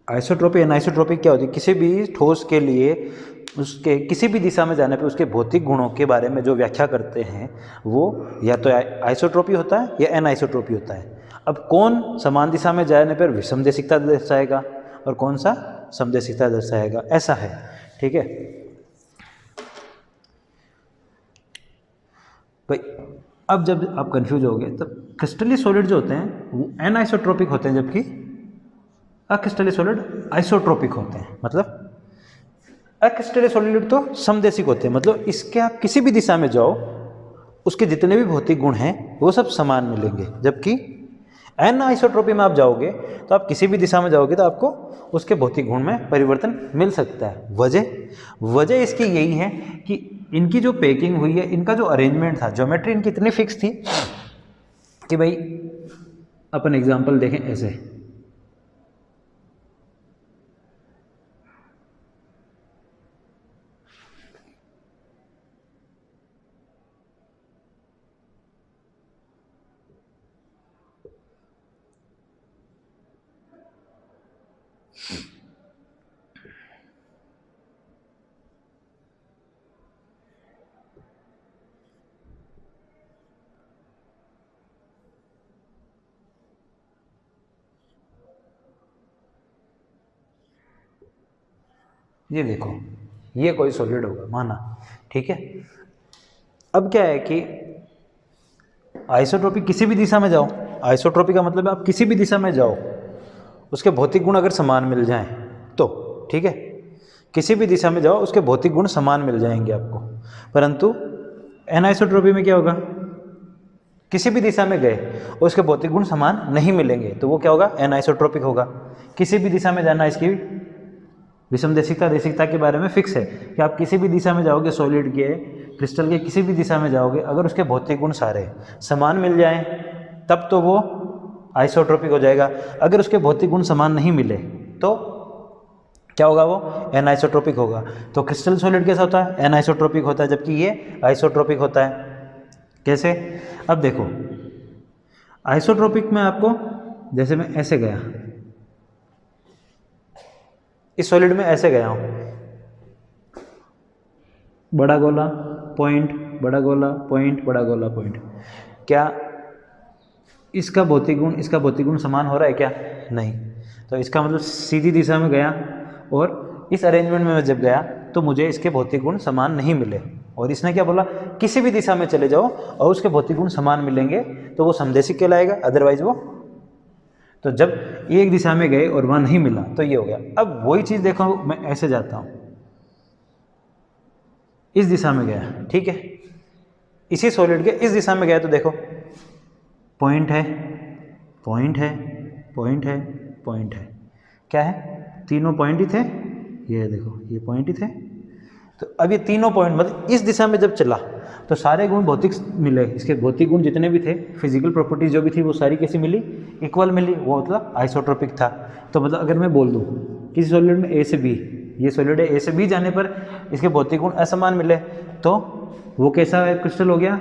आइसोट्रोपी एनाइसोट्रोपी क्या होती है? किसी भी ठोस के लिए उसके किसी भी दिशा में जाने पे उसके भौतिक गुणों के बारे में जो व्याख्या करते हैं वो या तो आइसोट्रोपी होता है या एनाइसोट्रोपी होता है। अब कौन समान दिशा में जाने पर विषमदेशिकता दर्शाएगा और कौन सा समदेशिकता दर्शाएगा, ऐसा है, ठीक है भाई। अब जब आप कंफ्यूज हो गए तब क्रिस्टली सॉलिड जो होते हैं वो एनाइसोट्रोपिक होते हैं, जबकि अक्रिस्टली सॉलिड आइसोट्रोपिक होते हैं। मतलब अक्रिस्टली सॉलिड तो समदेशिक होते हैं, मतलब इसके आप किसी भी दिशा में जाओ उसके जितने भी भौतिक गुण हैं वो सब समान मिलेंगे। जबकि एनाइसोट्रोपी में आप जाओगे तो आप किसी भी दिशा में जाओगे तो आपको उसके भौतिक गुण में परिवर्तन मिल सकता है। वजह इसकी यही है कि इनकी जो पैकिंग हुई है, इनका जो अरेंजमेंट था, ज्योमेट्री इनकी इतनी फिक्स थी कि भाई अपन एग्जाम्पल देखें ऐसे, ये देखो, ये कोई सॉलिड होगा माना, ठीक है। अब क्या है कि आइसोट्रोपी किसी भी दिशा में जाओ, आइसोट्रोपी का मतलब आप किसी भी दिशा में जाओ उसके भौतिक गुण अगर समान मिल जाएं तो, ठीक है, किसी भी दिशा में जाओ उसके भौतिक गुण समान मिल जाएंगे आपको। परंतु एनाइसोट्रोपी में क्या होगा? किसी भी दिशा में गए और उसके भौतिक गुण समान नहीं मिलेंगे तो वो क्या होगा? एनाइसोट्रोपिक होगा। किसी भी दिशा में जाना, इसकी विषमदेशिकता देशिकता के बारे में फिक्स है कि आप किसी भी दिशा में जाओगे सॉलिड के क्रिस्टल के किसी भी दिशा में जाओगे, अगर उसके भौतिक गुण सारे समान मिल जाएं तब तो वो आइसोट्रोपिक हो जाएगा। अगर उसके भौतिक गुण समान नहीं मिले तो क्या होगा, वो एनाइसोट्रोपिक होगा। तो क्रिस्टल सॉलिड कैसा होता है, एनाइसोट्रोपिक होता है, जबकि ये आइसोट्रोपिक होता है। कैसे, अब देखो आइसोट्रोपिक में आपको, जैसे मैं ऐसे गया, इस सॉलिड में ऐसे गया हूँ, बड़ा गोला पॉइंट, बड़ा गोला पॉइंट, बड़ा गोला पॉइंट, क्या इसका भौतिक गुण समान हो रहा है क्या, नहीं। तो इसका मतलब सीधी दिशा में गया और इस अरेंजमेंट में मैं जब गया तो मुझे इसके भौतिक गुण समान नहीं मिले, और इसने क्या बोला, किसी भी दिशा में चले जाओ और उसके भौतिक गुण समान मिलेंगे तो वो समदेशिक कहलाएगा, अदरवाइज वो। तो जब एक दिशा में गए और वहाँ नहीं मिला तो ये हो गया। अब वही चीज़ देखो, मैं ऐसे जाता हूँ, इस दिशा में गया, ठीक है, इसी सॉलिड के इस दिशा में गया तो देखो पॉइंट है, पॉइंट है, पॉइंट है, पॉइंट है, क्या है, तीनों पॉइंट ही थे, ये देखो ये पॉइंट ही थे। तो अब ये तीनों पॉइंट मतलब इस दिशा में जब चला तो सारे गुण भौतिक मिले, इसके भौतिक गुण जितने भी थे, फिजिकल प्रॉपर्टीज जो भी थी वो सारी कैसी मिली, इक्वल मिली, वो मतलब आइसोट्रोपिक था। तो मतलब अगर मैं बोल दूँ किसी सॉलिड में ए से बी, ये सॉलिड है, ए से बी जाने पर इसके भौतिक गुण असमान मिले तो वो कैसा है, क्रिस्टल हो गया,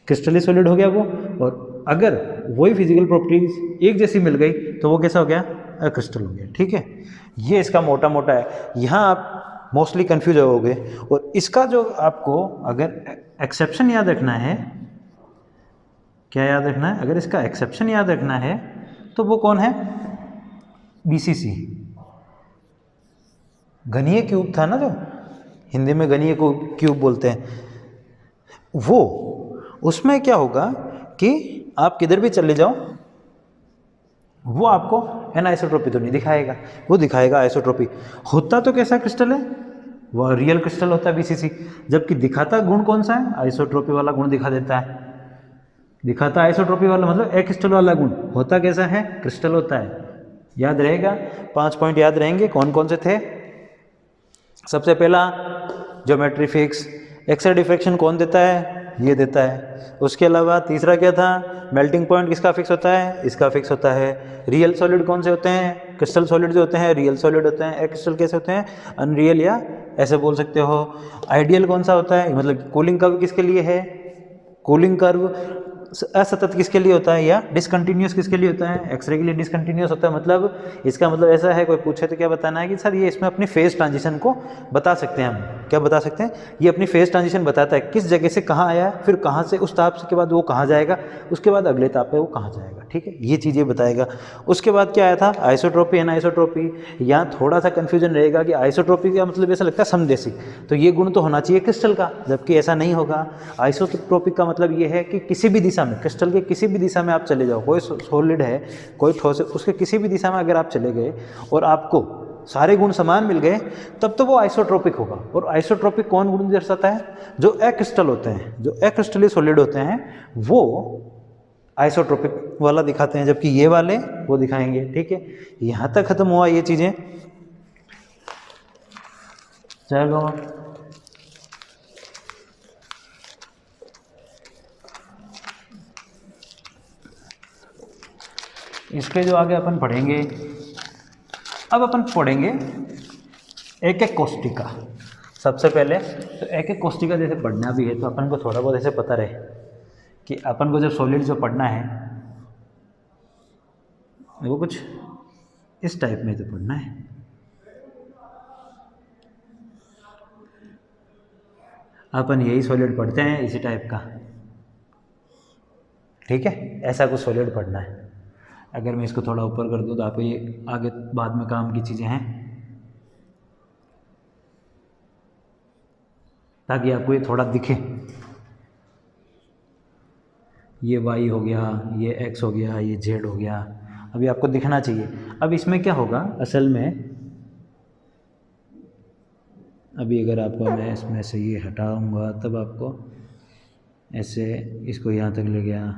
क्रिस्टली सॉलिड हो गया वो। और अगर वही फिजिकल प्रॉपर्टीज एक जैसी मिल गई तो वो कैसा हो गया, क्रिस्टल हो गया, ठीक है। ये इसका मोटा मोटा है, यहाँ आप मोस्टली कंफ्यूज होगे। और इसका जो आपको अगर एक्सेप्शन याद रखना है, क्या याद रखना है, अगर इसका एक्सेप्शन याद रखना है तो वो कौन है, बीसीसी, घनीय क्यूब था ना, जो हिंदी में घनीय क्यूब बोलते हैं, वो उसमें क्या होगा कि आप किधर भी चले जाओ वो आपको एनाइसोट्रोपी तो नहीं दिखाएगा, वो दिखाएगा आइसोट्रोपी। होता तो कैसा क्रिस्टल है, वह रियल क्रिस्टल होता है बीसीसी, जबकि दिखाता गुण कौन सा है, आइसोट्रोपी वाला गुण दिखा देता है। दिखाता आइसोट्रोपी वाला मतलब ए क्रिस्टल वाला गुण, होता कैसा है, क्रिस्टल होता है। याद रहेगा, 5 पॉइंट याद रहेंगे, कौन कौन से थे। सबसे पहला geometry fix, X ray diffraction कौन देता है, ये देता है। उसके अलावा तीसरा क्या था, मेल्टिंग पॉइंट किसका फिक्स होता है, इसका फिक्स होता है। रियल सॉलिड कौन से होते हैं, क्रिस्टल सॉलिड जो होते हैं रियल सॉलिड होते हैं। ए क्रिस्टल कैसे होते हैं, अनरियल, या ऐसे बोल सकते हो। आइडियल कौन सा होता है, मतलब कूलिंग कर्व किसके लिए है, कूलिंग कर्व असतत किसके लिए होता है, या डिसकंटिन्यूस किसके लिए होता है, एक्सरे के लिए डिसकंटिन्यूस होता है। मतलब इसका मतलब ऐसा है, कोई पूछे तो क्या बताना है कि सर ये इसमें अपनी फेज ट्रांजिशन को बता सकते हैं हम, क्या बता सकते हैं, ये अपनी फेज ट्रांजिशन बताता है, किस जगह से कहाँ आया है, फिर कहाँ से उस ताप के बाद वो कहाँ जाएगा, उसके बाद अगले ताप पे वो कहाँ जाएगा, ठीक है, ये चीज़ें बताएगा। उसके बाद क्या आया था, आइसोट्रोपी एनाइसोट्रोपी। यहाँ थोड़ा सा कन्फ्यूजन रहेगा कि आइसोट्रोपी का मतलब ऐसा लगता है समदेशी, तो ये गुण तो होना चाहिए क्रिस्टल का, जबकि ऐसा नहीं होगा। आइसोट्रोपिक का मतलब ये है कि किसी भी दिशा में, क्रिस्टल के किसी भी दिशा में आप चले जाओ, कोई सॉलिड है, कोई ठोस है, उसके किसी भी दिशा में अगर आप चले गए और आपको सारे गुण समान मिल गए तब तो वो आइसोट्रोपिक होगा। और आइसोट्रोपिक कौन गुण दर्शाता है, जो एक्रिस्टल होते हैं, जो एक्रिस्टली सॉलिड होते हैं वो आइसोट्रोपिक वाला दिखाते हैं, जबकि ये वाले वो दिखाएंगे, ठीक है। यहाँ तक खत्म हुआ ये चीज़ें। चलो इसके जो आगे अपन पढ़ेंगे, अब अपन पढ़ेंगे एक एक कोष्टिका। सबसे पहले तो एक एक कोष्टिका जैसे पढ़ना भी है तो अपन को थोड़ा बहुत ऐसे पता रहे कि अपन को जब सॉलिड जो पढ़ना है वो कुछ इस टाइप में तो पढ़ना है। अपन यही सॉलिड पढ़ते हैं इसी टाइप का, ठीक है, ऐसा कुछ सॉलिड पढ़ना है। अगर मैं इसको थोड़ा ऊपर कर दूँ तो आपको ये आगे बाद में काम की चीज़ें हैं, ताकि आपको ये थोड़ा दिखे। ये y हो गया, ये x हो गया, ये z हो गया, अभी आपको दिखना चाहिए। अब इसमें क्या होगा असल में, अभी अगर आपको मैं इसमें से ये हटाऊंगा तब आपको ऐसे इसको यहाँ तक ले गया,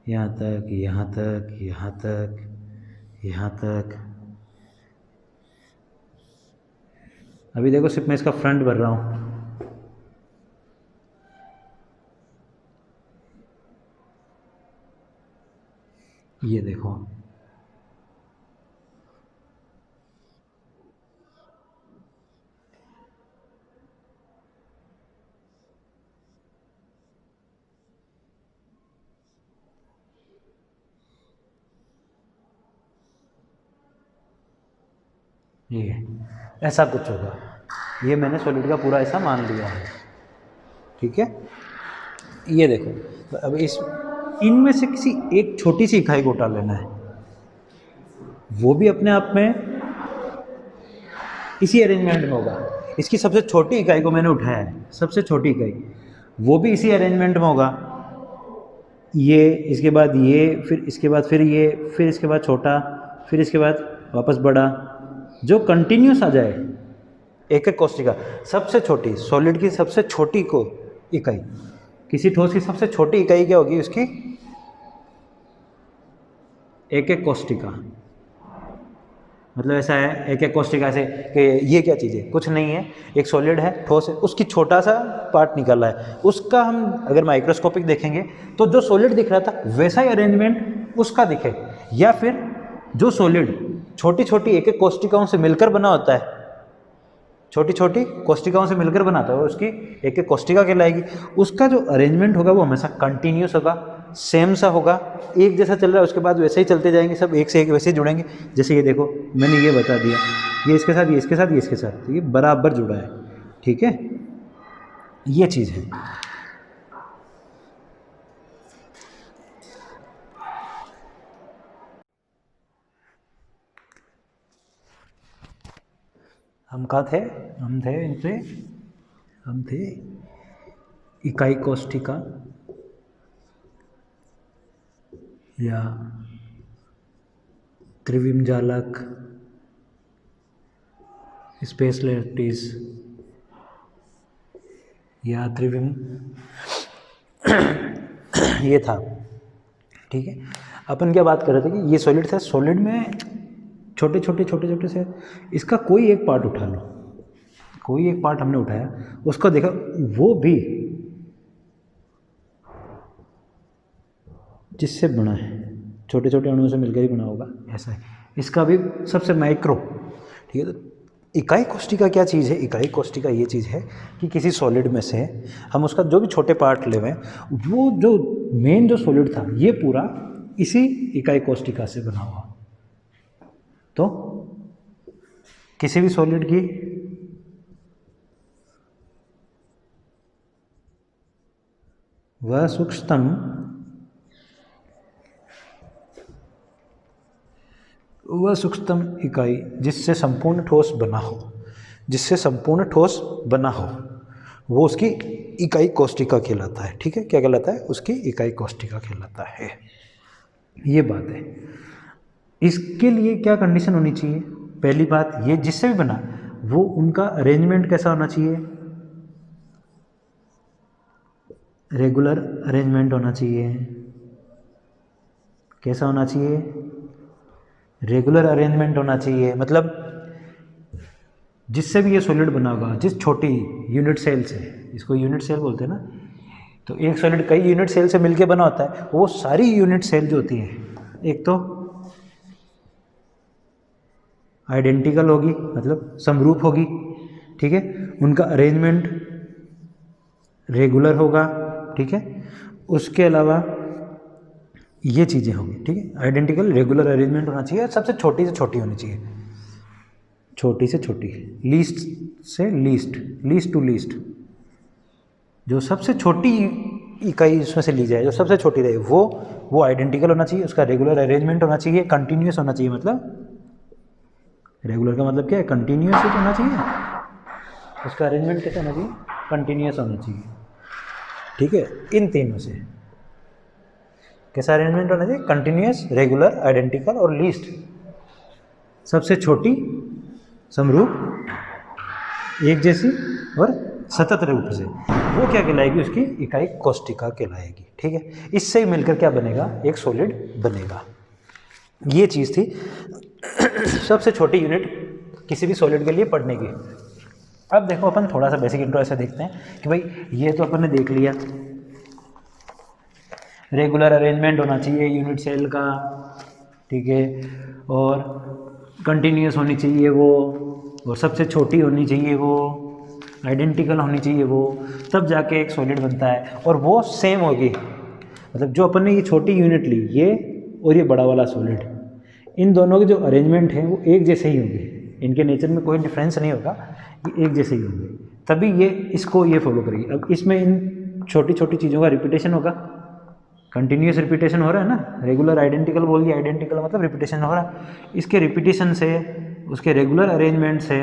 यहाँ तक, यहाँ तक, यहाँ तक, यहाँ तक। अभी देखो सिर्फ मैं इसका फ्रंट भर रहा हूँ। ये देखो, ये ऐसा कुछ होगा। ये मैंने सॉलिड का पूरा ऐसा मान लिया है, ठीक है। ये देखो, तो अब इनमें से किसी एक छोटी सी इकाई को उठा लेना है, वो भी अपने आप में इसी अरेंजमेंट में होगा। इसकी सबसे छोटी इकाई को मैंने उठाया है, सबसे छोटी इकाई, वो भी इसी अरेंजमेंट में होगा। ये, इसके बाद ये, फिर इसके बाद फिर ये, फिर इसके बाद छोटा, फिर इसके बाद वापस बड़ा, जो कंटिन्यूस आ जाए एक एक कोष्टिका। सबसे छोटी सॉलिड की सबसे छोटी को इकाई, किसी ठोस की सबसे छोटी इकाई क्या होगी उसकी? एक एक कोष्टिका। मतलब ऐसा है, एक एक कोष्टिका से कि ये क्या चीज़ है? कुछ नहीं है, एक सॉलिड है, ठोस है, उसकी छोटा सा पार्ट निकला है, उसका हम अगर माइक्रोस्कोपिक देखेंगे तो जो सॉलिड दिख रहा था वैसा ही अरेंजमेंट उसका दिखे, या फिर जो सॉलिड छोटी छोटी एक एक कोष्टिकाओं से मिलकर बना होता है, छोटी छोटी कोष्टिकाओं से मिलकर बनाता है, उसकी एक एक कोष्टिका कहलाएगी। उसका जो अरेंजमेंट होगा वो हमेशा कंटिन्यूस होगा, सेम सा होगा, एक जैसा चल रहा है, उसके बाद वैसे ही चलते जाएंगे, सब एक से एक वैसे ही जुड़ेंगे। जैसे ये देखो, मैंने ये बता दिया, ये इसके साथ, ये इसके साथ, ये इसके साथ, तो ये बराबर जुड़ा है, ठीक है। ये चीज़ है। हम कहाँ थे? हम थे इकाई कोष्टिका या त्रिविम जालक, स्पेस लैटिस या त्रिविम ये था, ठीक है। अपन क्या बात कर रहे थे कि ये सॉलिड था, सॉलिड में छोटे छोटे से इसका कोई एक पार्ट उठा लो, कोई एक पार्ट हमने उठाया, उसको देखा, वो भी जिससे बना है, छोटे छोटे अणुओं से मिलकर ही बना होगा, ऐसा है। इसका भी सबसे माइक्रो, ठीक है। तो इकाई कोष्टिका क्या चीज़ है? इकाई कोष्टिका ये चीज़ है कि किसी सॉलिड में से हम उसका जो भी छोटे पार्ट ले हुए हैं, वो जो मेन जो सॉलिड था ये पूरा इसी इकाई कोष्टिका से बना हुआ। तो किसी भी सॉलिड की वह सूक्ष्मतम इकाई जिससे संपूर्ण ठोस बना हो, जिससे संपूर्ण ठोस बना हो, वो उसकी इकाई कोष्टिका कहलाता है, ठीक है। क्या कहलाता है? उसकी इकाई कोष्टिका कहलाता है। ये बात है। इसके लिए क्या कंडीशन होनी चाहिए? पहली बात, ये जिससे भी बना वो उनका अरेंजमेंट कैसा होना चाहिए? रेगुलर अरेंजमेंट होना चाहिए। कैसा होना चाहिए? रेगुलर अरेंजमेंट होना चाहिए। मतलब जिससे भी ये सॉलिड बना होगा, जिस छोटी यूनिट सेल से, इसको यूनिट सेल बोलते हैं ना, तो एक सॉलिड कई यूनिट सेल से मिलके बना होता है, वो सारी यूनिट सेल जो होती है, एक तो आइडेंटिकल होगी, मतलब समरूप होगी, ठीक है। उनका अरेंजमेंट रेगुलर होगा, ठीक है। उसके अलावा ये चीज़ें होंगी, ठीक है। आइडेंटिकल रेगुलर अरेंजमेंट होना चाहिए, सबसे छोटी से छोटी होनी चाहिए, छोटी से छोटी, लीस्ट से लीस्ट, लीस्ट टू लीस्ट, जो सबसे छोटी इकाई इसमें से ली जाए, जो सबसे छोटी रहे, वो आइडेंटिकल होना चाहिए, उसका रेगुलर अरेंजमेंट होना चाहिए, कंटिन्यूस होना चाहिए। मतलब रेगुलर का मतलब क्या है? कंटिन्यूस होना चाहिए, उसका अरेंजमेंट कैसा होना चाहिए? कंटिन्यूस होना चाहिए, ठीक है। इन तीनों से कैसा अरेंजमेंट होना चाहिए? कंटिन्यूस, रेगुलर, आइडेंटिकल और लीस्ट, सबसे छोटी, समरूप, एक जैसी और सतत रूप से, वो क्या कहलाएगी? उसकी इकाई कोष्टिका कहलाएगी, ठीक है। इससे ही मिलकर क्या बनेगा? एक सॉलिड बनेगा। ये चीज़ थी सबसे छोटी यूनिट किसी भी सॉलिड के लिए पढ़ने की। अब देखो अपन थोड़ा सा बेसिक इंट्रो ऐसे देखते हैं कि भाई ये तो अपन ने देख लिया, रेगुलर अरेंजमेंट होना चाहिए यूनिट सेल का, ठीक है, और कंटिन्यूस होनी चाहिए वो, और सबसे छोटी होनी चाहिए वो, आइडेंटिकल होनी चाहिए वो, तब जाके एक सॉलिड बनता है। और वो सेम होगी, मतलब जो अपन ने ये छोटी यूनिट ली ये और ये बड़ा वाला सॉलिड, इन दोनों के जो अरेंजमेंट है वो एक जैसे ही होंगे, इनके नेचर में कोई डिफरेंस नहीं होगा, ये एक जैसे ही होंगे, तभी ये इसको ये फॉलो करेगी। अब इसमें इन छोटी छोटी चीज़ों का रिपीटेशन होगा, कंटिन्यूस रिपीटेशन हो रहा है ना, रेगुलर आइडेंटिकल बोल दिया, आइडेंटिकल मतलब रिपीटेशन हो रहा है, इसके रिपीटेशन से उसके रेगुलर अरेंजमेंट से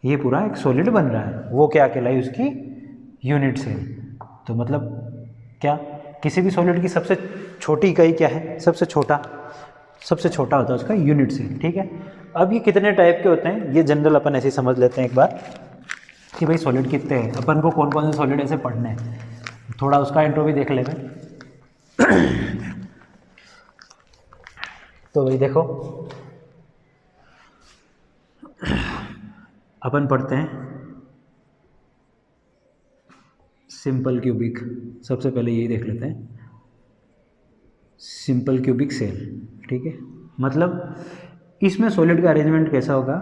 ये पूरा एक सॉलिड बन रहा है। वो क्या कहलाई उसकी यूनिट सेल। तो मतलब क्या, किसी भी सॉलिड की सबसे छोटी इकाई क्या है, सबसे छोटा होता है उसका यूनिट सेल, ठीक है। अब ये कितने टाइप के होते हैं ये जनरल अपन ऐसे ही समझ लेते हैं एक बार कि भाई सॉलिड कितने हैं, अपन को कौन कौन से सॉलिड ऐसे पढ़ने हैं, थोड़ा उसका इंट्रो भी देख लेंगे। तो भाई देखो अपन पढ़ते हैं सिंपल क्यूबिक, सबसे पहले यही देख लेते हैं, सिंपल क्यूबिक सेल, ठीक है। मतलब इसमें सॉलिड का अरेंजमेंट कैसा होगा,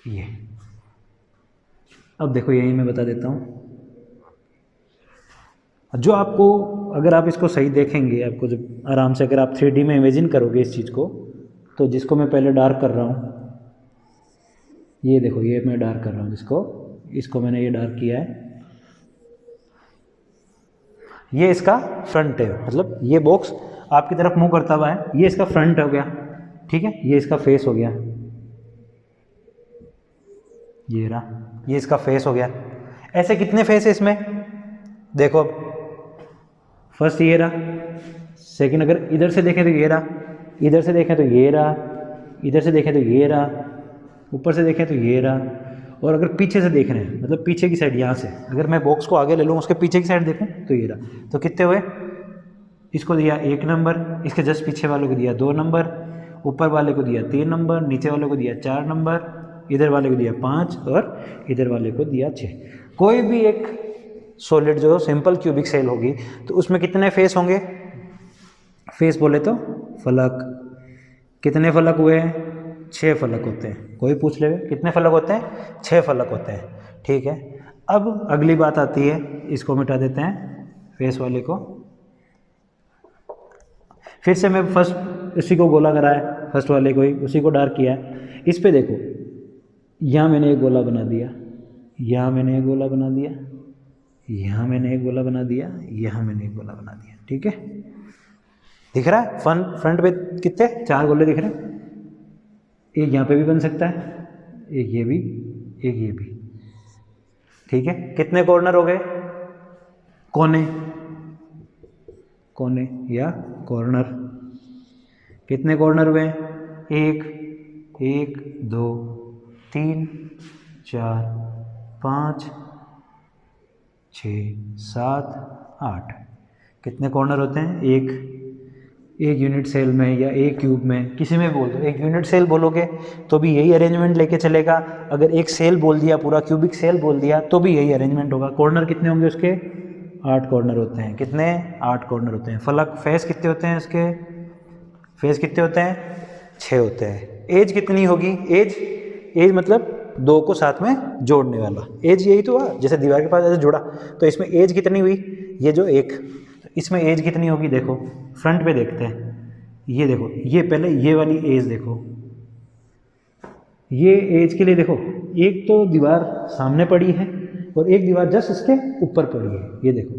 ये, अब देखो यही मैं बता देता हूँ, जो आपको अगर आप इसको सही देखेंगे, आपको जब आराम से अगर आप 3D में इमेजिन करोगे इस चीज़ को, तो जिसको मैं पहले डार्क कर रहा हूँ, ये देखो ये मैं डार्क कर रहा हूँ जिसको, इसको मैंने ये डार्क किया है, ये इसका फ्रंट है, मतलब ये बॉक्स आपकी तरफ मुंह करता हुआ है, ये इसका फ्रंट हो गया, ठीक है, ये इसका फेस हो गया, ये रहा, ये इसका फेस हो गया। ऐसे कितने फेस है इसमें, देखो अब फर्स्ट ये रहा, सेकंड अगर इधर से देखें तो ये रहा, इधर से देखें तो ये रहा, इधर से देखें तो ये रहा, ऊपर से देखें तो ये रहा, और अगर पीछे से देख रहे हैं मतलब पीछे की साइड यहाँ से अगर मैं बॉक्स को आगे ले लूँ उसके पीछे की साइड देखूँ तो ये रहा। तो कितने हुए, इसको दिया 1 नंबर, इसके जस्ट पीछे वालों को दिया 2 नंबर, ऊपर वाले को दिया 3 नंबर, नीचे वाले को दिया 4 नंबर, इधर वाले को दिया 5 और इधर वाले को दिया 6। कोई भी एक सॉलिड जो सिंपल क्यूबिक सेल होगी तो उसमें कितने फेस होंगे, फेस बोले तो फलक, कितने फलक हुए हैं, 6 फलक होते हैं। कोई पूछ ले कितने फलक होते हैं, 6 फलक होते हैं, ठीक है। अब अगली बात आती है, इसको मिटा देते हैं फेस वाले को, फिर से मैं फर्स्ट उसी को गोला कराया, फर्स्ट वाले को ही उसी को डार्क किया है। इस पे देखो यहाँ मैंने एक गोला बना दिया, यहाँ मैंने एक गोला बना दिया, यहाँ मैंने एक गोला बना दिया, यहाँ मैंने एक गोला बना दिया, ठीक है। दिख रहा है फ्रंट पे कितने 4 गोले दिख रहे हैं, एक यहाँ पे भी बन सकता है, एक ये भी, एक ये भी, ठीक है। कितने कॉर्नर हो गए, कोने, कोने या कॉर्नर, कितने कॉर्नर हुए, 1 1 2 3 4 5 6 7 8, कितने कॉर्नर होते हैं, एक यूनिट सेल में या एक क्यूब में, किसी में बोल दो, एक यूनिट सेल बोलोगे तो भी यही अरेंजमेंट लेके चलेगा, अगर एक सेल बोल दिया पूरा क्यूबिक सेल बोल दिया तो भी यही अरेंजमेंट होगा। कॉर्नर कितने होंगे उसके, 8 कॉर्नर होते हैं, कितने 8 कॉर्नर होते हैं। फलक फेस कितने होते हैं उसके, फेस कितने होते हैं, 6 होते हैं। एज कितनी होगी, एज मतलब 2 को साथ में जोड़ने वाला, एज यही तो हुआ, जैसे दीवार के पास ऐसे जुड़ा, तो इसमें एज कितनी हुई, ये जो एक, इसमें एज कितनी होगी, देखो फ्रंट पे देखते हैं, ये देखो, ये पहले ये वाली एज देखो, ये एज के लिए देखो, एक तो दीवार सामने पड़ी है और एक दीवार जस्ट इसके ऊपर पड़ी है, ये देखो,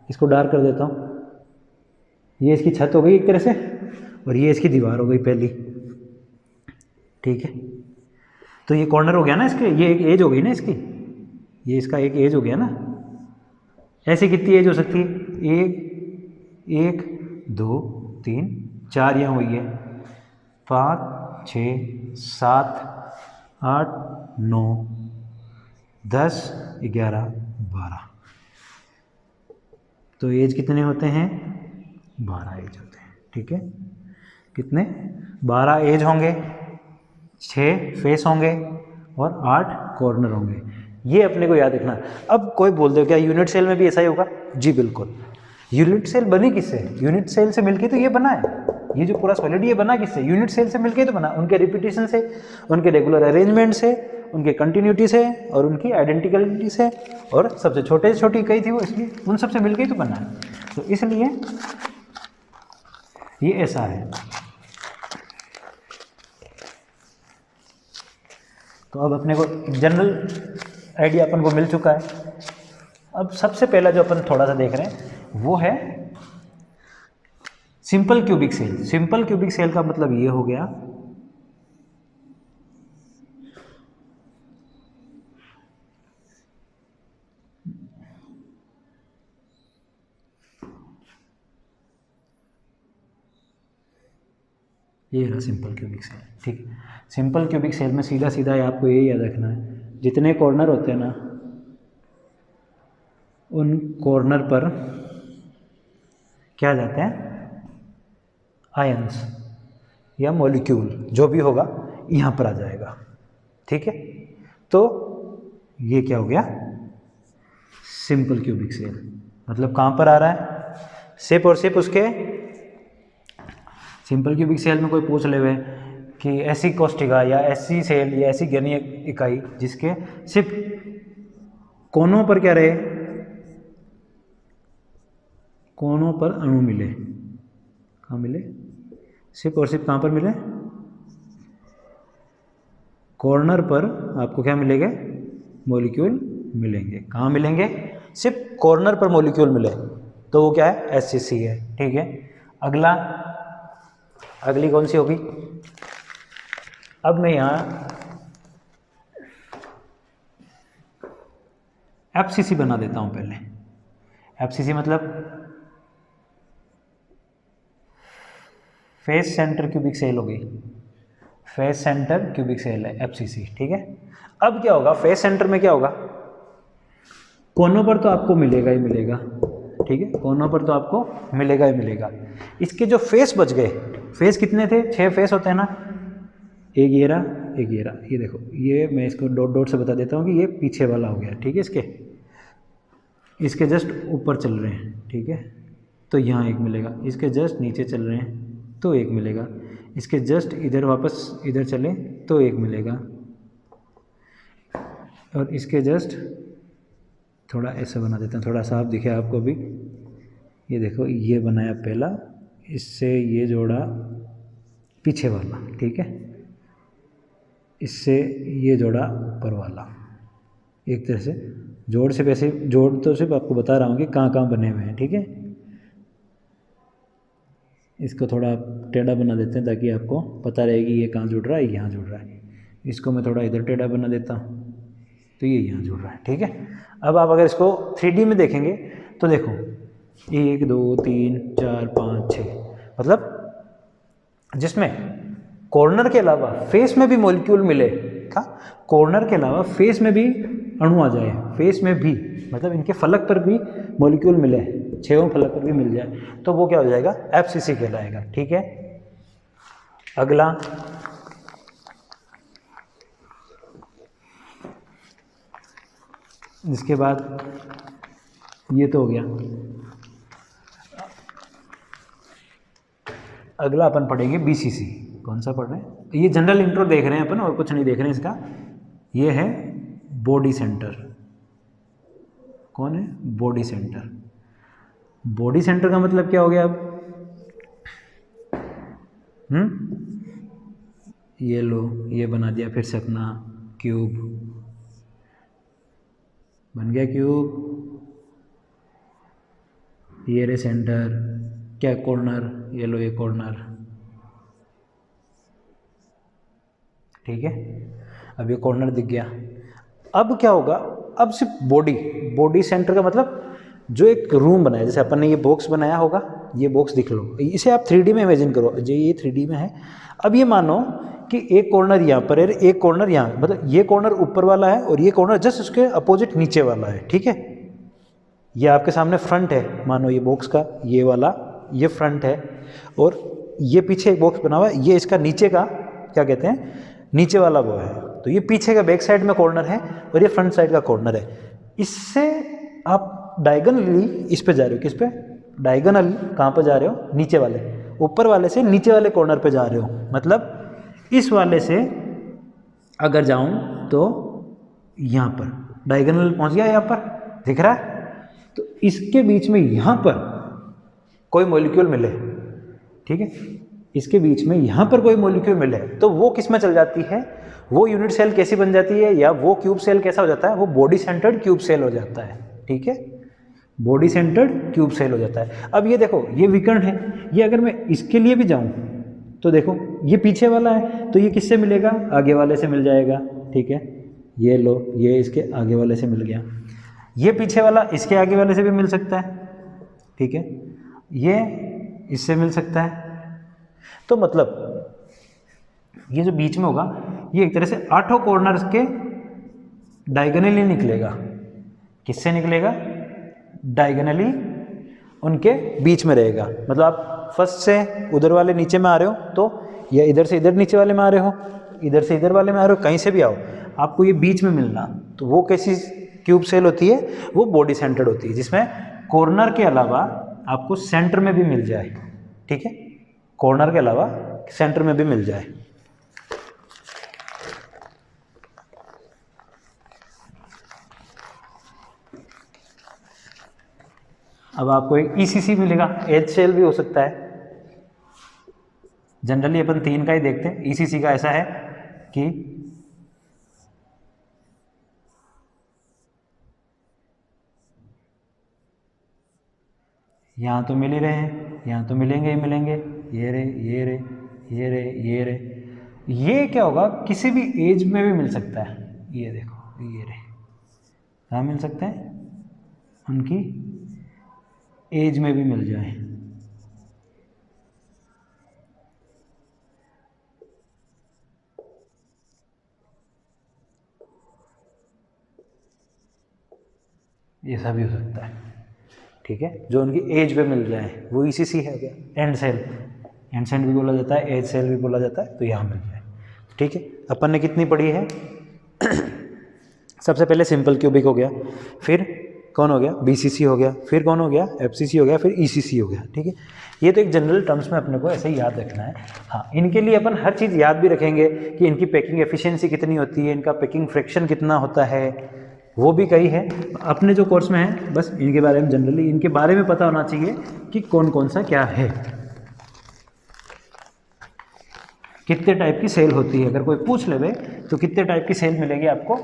इसको डार्क कर देता हूँ, ये इसकी छत हो गई एक तरह से और ये इसकी दीवार हो गई पहली, ठीक है। तो ये कॉर्नर हो गया ना इसके, ये एक एज हो गई ना इसकी, ये इसका एक एज हो गया ना। ऐसे कितनी एज हो सकती है, 1 2 3 4 यहाँ हुई है, 5 6 7 8 9 10 11 12, तो एज कितने होते हैं? 12 एज होते हैं। ठीक है, कितने? 12 एज होंगे, 6 फेस होंगे और 8 कॉर्नर होंगे। ये अपने को याद रखना। अब कोई बोल दे क्या यूनिट सेल में भी ऐसा ही होगा? जी बिल्कुल। यूनिट सेल बनी किससे? यूनिट सेल से मिलके तो ये बना है। ये जो पूरा सॉलिड ये बना किससे? यूनिट सेल से मिलके तो बना। उनके रिपीटेशन से, उनके रेगुलर अरेंजमेंट से, उनके कंटिन्यूटी से और उनकी आइडेंटिकलिटी से, और सबसे छोटे से छोटी इकाई थी वो, इसलिए उन सबसे मिलके ही तो बना है। तो इसलिए ये ऐसा है। तो अब अपने को जनरल आइडिया अपन को मिल चुका है। अब सबसे पहला जो अपन थोड़ा सा देख रहे हैं वो है simple cubic cell. Simple cubic cell का मतलब ये हो गया ये रहा सिंपल क्यूबिक सेल। ठीक है, सिंपल क्यूबिक सेल में सीधा सीधा आपको यही याद रखना है, जितने कॉर्नर होते हैं ना, उन कॉर्नर पर क्या जाते हैं? आयंस या मॉलिक्यूल, जो भी होगा यहाँ पर आ जाएगा। ठीक है, तो ये क्या हो गया? Simple cubic cell. मतलब कहाँ पर आ रहा है? सिर्फ और सिर्फ उसके सिंपल क्यूबिक सेल में कोई पूछ ले हुए कि ऐसी कोष्ठिका या ऐसी सेल या ऐसी घनीय इकाई जिसके सिर्फ कोनों पर क्या रहे? कोनों पर अणु मिले। कहाँ मिले? सिर्फ और सिर्फ कहाँ पर मिले? कॉर्नर पर आपको क्या मिलेंगे? मॉलिक्यूल मिलेंगे। कहाँ मिलेंगे? सिर्फ कॉर्नर पर मॉलिक्यूल मिले तो वो क्या है? एससीसी है। ठीक है, अगली कौन सी होगी? अब मैं यहाँ एफसीसी बना देता हूँ पहले। एफसीसी मतलब फेस सेंटर क्यूबिक सेल हो गई। फेस सेंटर क्यूबिक सेल है एफसीसी। ठीक है, अब क्या होगा? फेस सेंटर में क्या होगा? कोनों पर तो आपको मिलेगा ही मिलेगा। ठीक है, कोनों पर तो आपको मिलेगा ही मिलेगा। इसके जो फेस बच गए, फेस कितने थे? 6 फेस होते हैं ना। एक ये रहा, एक ये रहा। ये देखो, ये मैं इसको डॉट डॉट से बता देता हूँ कि ये पीछे वाला हो गया। ठीक है, इसके जस्ट ऊपर चल रहे हैं। ठीक है, तो यहाँ एक मिलेगा। इसके जस्ट नीचे चल रहे हैं तो एक मिलेगा। इसके जस्ट इधर वापस इधर चले तो एक मिलेगा। और इसके जस्ट थोड़ा ऐसा बना देता हूँ, थोड़ा साफ दिखे आपको भी। ये देखो, ये बनाया पहला, इससे ये जोड़ा पीछे वाला। ठीक है, इससे ये जोड़ा ऊपर वाला। एक तरह से जोड़ से वैसे जोड़ तो सिर्फ आपको बता रहा हूँ कि कहाँ कहाँ बने हुए हैं। ठीक है, इसको थोड़ा टेढ़ा बना देते हैं ताकि आपको पता रहे कि ये कहाँ जुड़ रहा है, यहाँ जुड़ रहा है। इसको मैं थोड़ा इधर टेढ़ा बना देता हूँ तो ये यहाँ जुड़ रहा है। ठीक है, अब आप अगर इसको 3D में देखेंगे तो देखो 1 2 3 4 5 6, मतलब जिसमें कॉर्नर के अलावा फेस में भी मॉलिक्यूल मिले। था कॉर्नर के अलावा फेस में भी अणु आ जाए, फेस में भी मतलब इनके फलक पर भी मॉलिक्यूल मिले, 6 फलक पर भी मिल जाए तो वो क्या हो जाएगा? एफसीसी कहलाएगा। ठीक है, अगला इसके बाद ये तो हो गया। अगला अपन पढ़ेंगे बीसीसी। कौन सा पढ़ रहे हैं? ये जनरल इंट्रो देख रहे हैं अपन और कुछ नहीं देख रहे हैं इसका। ये है बॉडी सेंटर। कौन है? Body centre. बॉडी सेंटर का मतलब क्या हो गया अब? ये लो, ये बना दिया फिर से अपना क्यूब, बन गया क्यूब। ये रे सेंटर, क्या कॉर्नर, ये लो ये कॉर्नर। ठीक है, अब ये कॉर्नर दिख गया। अब क्या होगा? अब सिर्फ बॉडी सेंटर का मतलब जो एक रूम बनाया, जैसे अपन ने ये बॉक्स बनाया होगा, ये बॉक्स दिख लो, इसे आप 3D में इमेजिन करो। जो ये 3D में है, अब ये मानो कि एक कॉर्नर यहाँ पर है, एक कॉर्नर यहाँ, मतलब ये कॉर्नर ऊपर वाला है और ये कॉर्नर जस्ट उसके अपोजिट नीचे वाला है। ठीक है, ये आपके सामने फ्रंट है, मानो ये बॉक्स का ये वाला ये फ्रंट है, और ये पीछे एक बॉक्स बना हुआ है, ये इसका नीचे का क्या कहते हैं, नीचे वाला वो है। तो ये पीछे का बैक साइड में कॉर्नर है और ये फ्रंट साइड का कॉर्नर है। इससे आप डायगोनली इस पे जा रहे हो, किस पे, डायगोनल कहाँ पे जा रहे हो, नीचे वाले, ऊपर वाले से नीचे वाले कॉर्नर पे जा रहे हो। मतलब इस वाले से अगर जाऊं तो यहाँ पर डायगोनल पहुँच गया, यहाँ पर दिख रहा है। तो इसके बीच में यहाँ पर कोई मॉलिक्यूल मिले, ठीक है, इसके बीच में यहाँ पर कोई मॉलिक्यूल मिले तो वो किस में चल जाती है, वो यूनिट सेल कैसी बन जाती है, या वो क्यूब सेल कैसा हो जाता है, वो बॉडी सेंटर्ड क्यूब सेल हो जाता है। ठीक है, बॉडी सेंटर्ड क्यूब सेल हो जाता है। अब ये देखो ये विकर्ण है, ये अगर मैं इसके लिए भी जाऊँ तो देखो ये पीछे वाला है, तो ये किससे मिलेगा, आगे वाले से मिल जाएगा। ठीक है, ये लो, ये इसके आगे वाले से मिल गया, ये पीछे वाला इसके आगे वाले से भी मिल सकता है। ठीक है, ये इससे मिल सकता है। तो मतलब ये जो बीच में होगा ये एक तरह से 8 कॉर्नर्स के डायगोनली निकलेगा। किससे निकलेगा, डायगोनली उनके बीच में रहेगा। मतलब आप फर्स्ट से उधर वाले नीचे में आ रहे हो तो, या इधर से इधर नीचे वाले में आ रहे हो, इधर से इधर वाले में आ रहे हो, कहीं से भी आओ, आपको ये बीच में मिलना। तो वो कैसी क्यूब सेल होती है, वो बॉडी सेंटर्ड होती है, जिसमें कॉर्नर के अलावा आपको सेंटर में भी मिल जाए। ठीक है, कॉर्नर के अलावा सेंटर में भी मिल जाए। अब आपको एक ईसीसी मिलेगा, एज सेल भी हो सकता है। जनरली अपन 3 का ही देखते हैं। ईसीसी का ऐसा है कि यहाँ तो मिल ही रहे हैं, यहाँ तो मिलेंगे ही मिलेंगे, ये रे ये रे ये रे ये रे। ये क्या होगा, किसी भी एज में भी मिल सकता है। ये देखो ये रे, कहाँ मिल सकते हैं, उनकी एज में भी मिल जाए। ऐसा भी हो सकता है। ठीक है, जो उनकी एज पे मिल जाए वो ईसीसी है क्या, एंड सेल, एंड सेल भी बोला जाता है, एज सेल भी बोला जाता है। तो यहाँ मिल जाए। ठीक है, अपन ने कितनी पढ़ी है सबसे पहले सिंपल क्यूबिक हो गया, फिर कौन हो गया, बीसीसी हो गया, फिर कौन हो गया, एफसीसी हो गया, फिर ईसीसी हो गया। ठीक है, ये तो एक जनरल टर्म्स में अपने को ऐसे ही याद रखना है। हाँ, इनके लिए अपन हर चीज़ याद भी रखेंगे कि इनकी पैकिंग एफिशिएंसी कितनी होती है, इनका पैकिंग फ्रैक्शन कितना होता है, वो भी कई है अपने जो कोर्स में है। बस इनके बारे में जनरली इनके बारे में पता होना चाहिए कि कौन कौन सा क्या है, कितने टाइप की सेल होती है। अगर कोई पूछ ले भाई तो कितने टाइप की सेल मिलेगी आपको,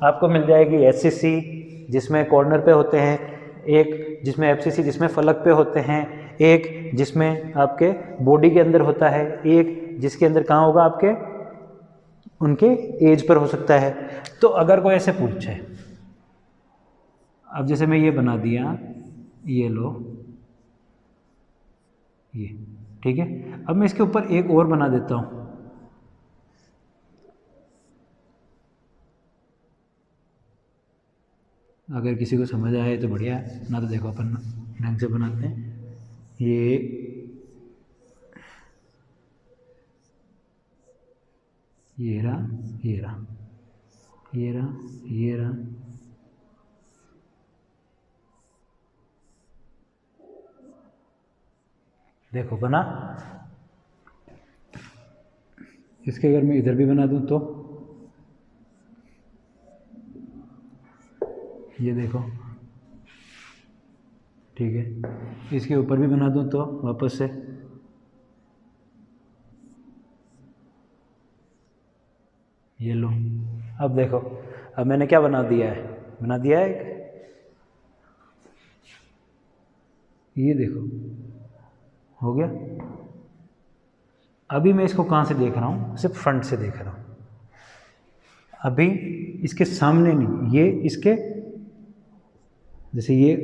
आपको मिल जाएगी एचसीसी जिसमें कॉर्नर पे होते हैं, एक जिसमें एफसीसी जिसमें फलक पे होते हैं, एक जिसमें आपके बॉडी के अंदर होता है, एक जिसके अंदर कहाँ होगा, आपके उनके एज पर हो सकता है। तो अगर कोई ऐसे पूछे, अब जैसे मैं ये बना दिया, ये लो ये, ठीक है, अब मैं इसके ऊपर एक और बना देता हूँ। अगर किसी को समझ आए तो बढ़िया है, ना तो देखो अपन ढंग से बनाते हैं। ये रहा, ये रहा, ये रहा, ये रहा, देखो बना। इसके अगर मैं इधर भी बना दूं तो ये देखो, ठीक है, इसके ऊपर भी बना दूं तो वापस से ये लो। अब देखो, अब मैंने क्या बना दिया है, बना दिया है एक, ये देखो हो गया। अभी मैं इसको कहाँ से देख रहा हूँ, सिर्फ फ्रंट से देख रहा हूँ। अभी इसके सामने नहीं, ये इसके जैसे ये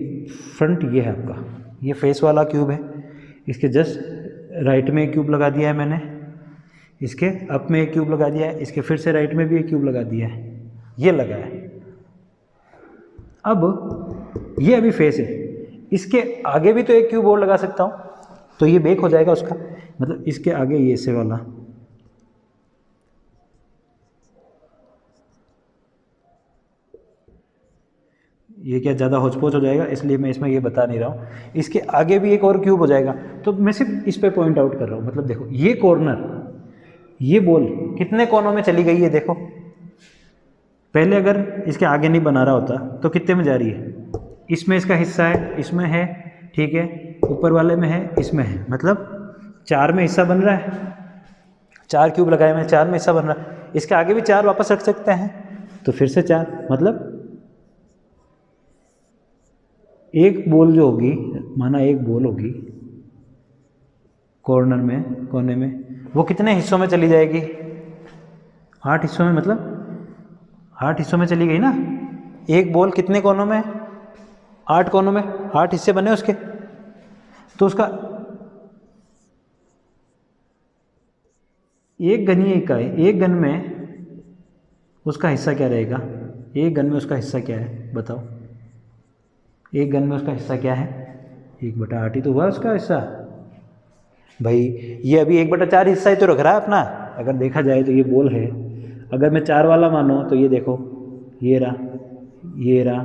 फ्रंट, ये है आपका, ये फेस वाला क्यूब है, इसके जस्ट राइट में एक क्यूब लगा दिया है मैंने, इसके अप में एक क्यूब लगा दिया है, इसके फिर से राइट में भी एक क्यूब लगा दिया है, ये लगा है। अब ये अभी फेस है, इसके आगे भी तो एक क्यूब और लगा सकता हूँ, तो ये बेक हो जाएगा उसका, मतलब इसके आगे ये ऐसे वाला, ये क्या ज़्यादा होचपोच हो जाएगा, इसलिए मैं इसमें ये बता नहीं रहा हूँ। इसके आगे भी एक और क्यूब हो जाएगा, तो मैं सिर्फ इस पे पॉइंट आउट कर रहा हूँ। मतलब देखो ये कॉर्नर, ये बॉल कितने कोनों में चली गई है, देखो पहले अगर इसके आगे नहीं बना रहा होता तो कितने में जा रही है, इसमें इसका हिस्सा है, इसमें है, ठीक है, ऊपर वाले में है, इसमें है, मतलब 4 में हिस्सा बन रहा है, 4 क्यूब लगाए हुए 4 में हिस्सा बन रहा है। इसके आगे भी 4 वापस रख सकते हैं, तो फिर से 4, मतलब एक बॉल जो होगी, माना एक बॉल होगी कॉर्नर में, कोने में, वो कितने हिस्सों में चली जाएगी, 8 हिस्सों में, मतलब 8 हिस्सों में चली गई ना। एक बॉल कितने कोनों में, 8 कोनों में, 8 हिस्से बने उसके, तो उसका एक घनीय इकाई, एक घन में उसका हिस्सा क्या रहेगा, एक घन में उसका हिस्सा क्या है बताओ, एक घन में उसका हिस्सा क्या है, 1/8 ही तो हुआ उसका हिस्सा भाई। ये अभी 1/4 हिस्सा ही तो रख रहा है अपना, अगर देखा जाए तो ये बॉल है, अगर मैं 4 वाला मानो तो ये देखो, ये रहा, ये रहा,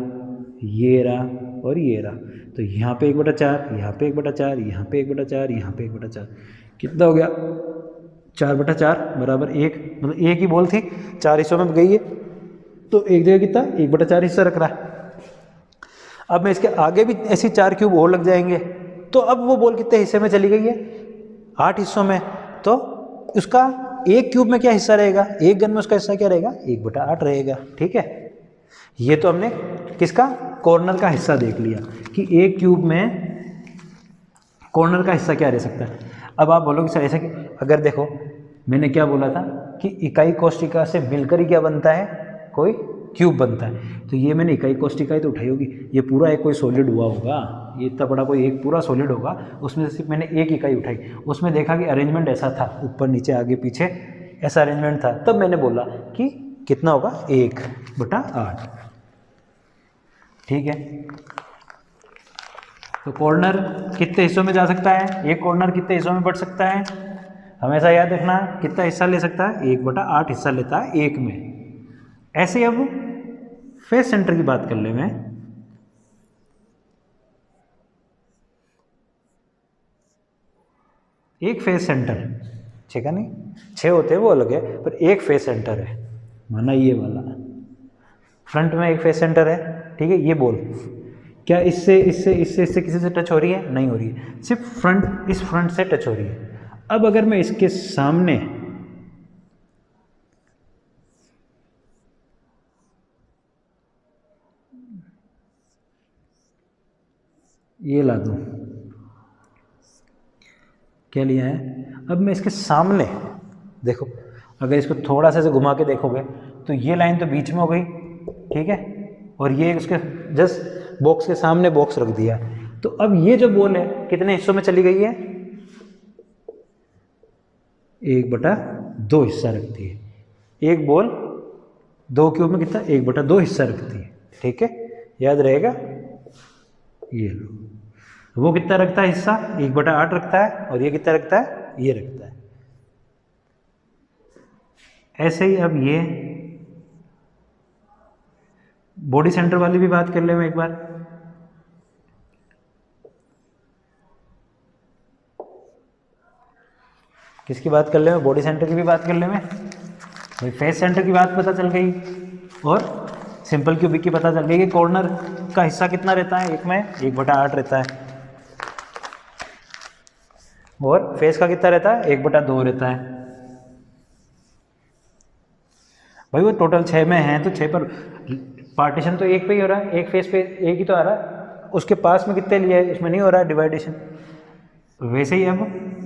ये रहा और ये रहा, तो यहाँ पे 1/4, यहाँ पे 1/4, यहाँ पे 1/4, यहाँ पे 1/4, कितना हो गया 4/4 बराबर 1, मतलब एक ही बॉल थी 4 हिस्सों में गई है, तो एक जगह कितना 1/4 हिस्सा रख रहा है। अब मैं इसके आगे भी ऐसी 4 क्यूब और लग जाएंगे, तो अब वो बॉल कितने हिस्से में चली गई है, 8 हिस्सों में, तो उसका एक क्यूब में क्या हिस्सा रहेगा, एक घन में उसका हिस्सा क्या रहेगा, 1/8 रहेगा, ठीक है। ये तो हमने किसका, कॉर्नर का हिस्सा देख लिया कि एक क्यूब में कॉर्नर का हिस्सा क्या रह सकता है। अब आप बोलोगे सर ऐसा कि, अगर देखो मैंने क्या बोला था कि इकाई कोष्टिका से मिलकर ही क्या बनता है, कोई क्यूब बनता है, तो ये मैंने इकाई कोष्टिकाएं तो उठाई होगी, ये पूरा एक कोई सॉलिड हुआ होगा, ये इतना बड़ा कोई एक पूरा सॉलिड होगा, उसमें से सिर्फ मैंने एक इकाई उठाई, उसमें देखा कि अरेंजमेंट ऐसा था, ऊपर नीचे आगे पीछे ऐसा अरेंजमेंट था, तब मैंने बोला कि कितना होगा 1/8, ठीक है। तो कॉर्नर कितने हिस्सों में जा सकता है, एक कॉर्नर कितने हिस्सों में बढ़ सकता है, हमेशा याद रखना, कितना हिस्सा ले सकता है, 1/8 हिस्सा लेता है एक में। ऐसे अब फेस सेंटर की बात कर ले, मैं एक फेस सेंटर, ठीक है, नहीं 6 होते हैं वो अलग है, पर एक फेस सेंटर है, माना ये वाला फ्रंट में एक फेस सेंटर है, ठीक है। ये बॉल क्या इससे इससे इससे इससे किसी से टच हो रही है, नहीं हो रही है, सिर्फ फ्रंट, इस फ्रंट से टच हो रही है। अब अगर मैं इसके सामने ये ला दूं, क्या लिया है, अब मैं इसके सामने देखो, अगर इसको थोड़ा सा से घुमा के देखोगे तो ये लाइन तो बीच में हो गई, ठीक है, और ये उसके जस्ट बॉक्स के सामने बॉक्स रख दिया, तो अब ये जो बॉल है कितने हिस्सों में चली गई है, 1/2 हिस्सा रखती है। एक बॉल 2 क्यूब में कितना 1/2 हिस्सा रखती है, ठीक है, याद रहेगा। ये लो, वो कितना रखता है हिस्सा, 1/8 रखता है, और ये कितना रखता है, ये रखता है। ऐसे ही अब ये बॉडी सेंटर वाली भी बात कर ले मैं एक बार, किसकी बात कर ले मैं, बॉडी सेंटर की भी बात कर ले मैं, भाई फेस सेंटर की बात पता चल गई, और सिंपल क्यूबिक की पता चल गई कि कॉर्नर का हिस्सा कितना रहता है, एक में 1/8 रहता है, और फेस का कितना रहता है, 1/2 रहता है। भाई वो टोटल 6 में है, तो 6 पर पार्टीशन तो एक पे ही हो रहा है, एक फेस पे एक ही तो आ रहा है, उसके पास में कितने लिया है, इसमें नहीं हो रहा है डिवाइडेशन। वैसे ही अब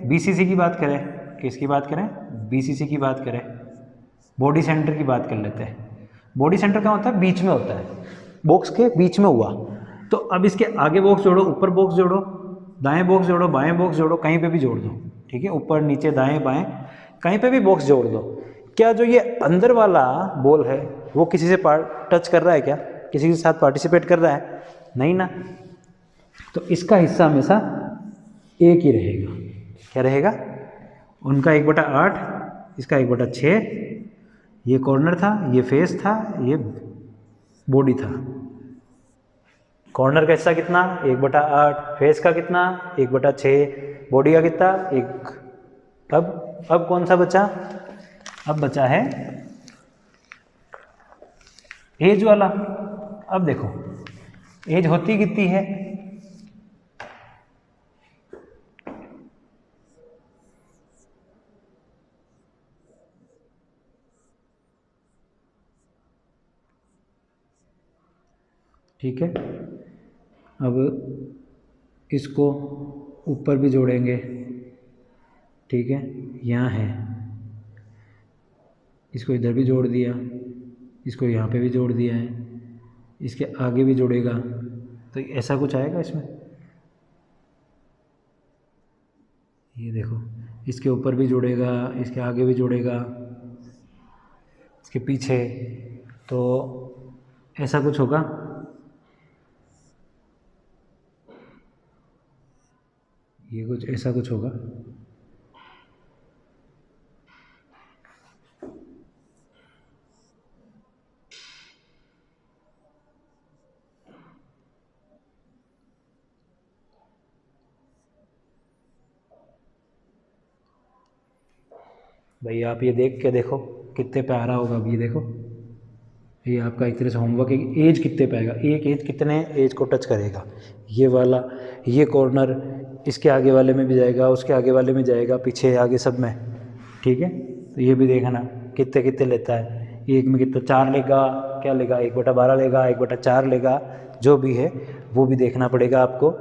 बीसीसी की बात करें, किसकी बात करें, बीसीसी की बात करें, बॉडी सेंटर की बात कर लेते हैं। बॉडी सेंटर क्या होता है, बीच में होता है, बॉक्स के बीच में हुआ, तो अब इसके आगे बॉक्स जोड़ो, ऊपर बॉक्स जोड़ो, दाएं बॉक्स जोड़ो, बाएं बॉक्स जोड़ो, कहीं पे भी जोड़ दो, ठीक है, ऊपर नीचे दाएं बाएं कहीं पे भी बॉक्स जोड़ दो। क्या जो ये अंदर वाला बॉल है वो किसी से टच कर रहा है क्या, किसी के साथ पार्टिसिपेट कर रहा है? नहीं ना। तो इसका हिस्सा हमेशा एक ही रहेगा। क्या रहेगा? उनका 1/8, इसका 1/6, ये कॉर्नर था, ये फेस था, ये बॉडी था। कॉर्नर का हिस्सा कितना? 1/8, फेस का कितना? 1/6, बॉडी का कितना? 1। अब कौन सा बचा? अब बचा है एज वाला। अब देखो एज होती कितनी है? ठीक है, अब इसको ऊपर भी जोड़ेंगे। ठीक है, यहाँ है, इसको इधर भी जोड़ दिया, इसको यहाँ पे भी जोड़ दिया है, इसके आगे भी जोड़ेगा, तो ऐसा कुछ आएगा इसमें। ये देखो, इसके ऊपर भी जोड़ेगा, इसके आगे भी जोड़ेगा, इसके पीछे, तो ऐसा कुछ होगा। ये कुछ ऐसा कुछ होगा। भाई आप ये देख के देखो कितने प्यारा होगा। अब ये देखो, ये आपका एक तरह से होमवर्क है कि एज कितने पाएगा, एक एज कितने एज को टच करेगा। ये वाला, ये कॉर्नर इसके आगे वाले में भी जाएगा, उसके आगे वाले में जाएगा, पीछे आगे सब में। ठीक है, तो ये भी देखना कितने कितने लेता है। एक में कितना 4 लेगा, क्या लेगा, 1/12 लेगा, 1/4 लेगा, जो भी है वो भी देखना पड़ेगा आपको।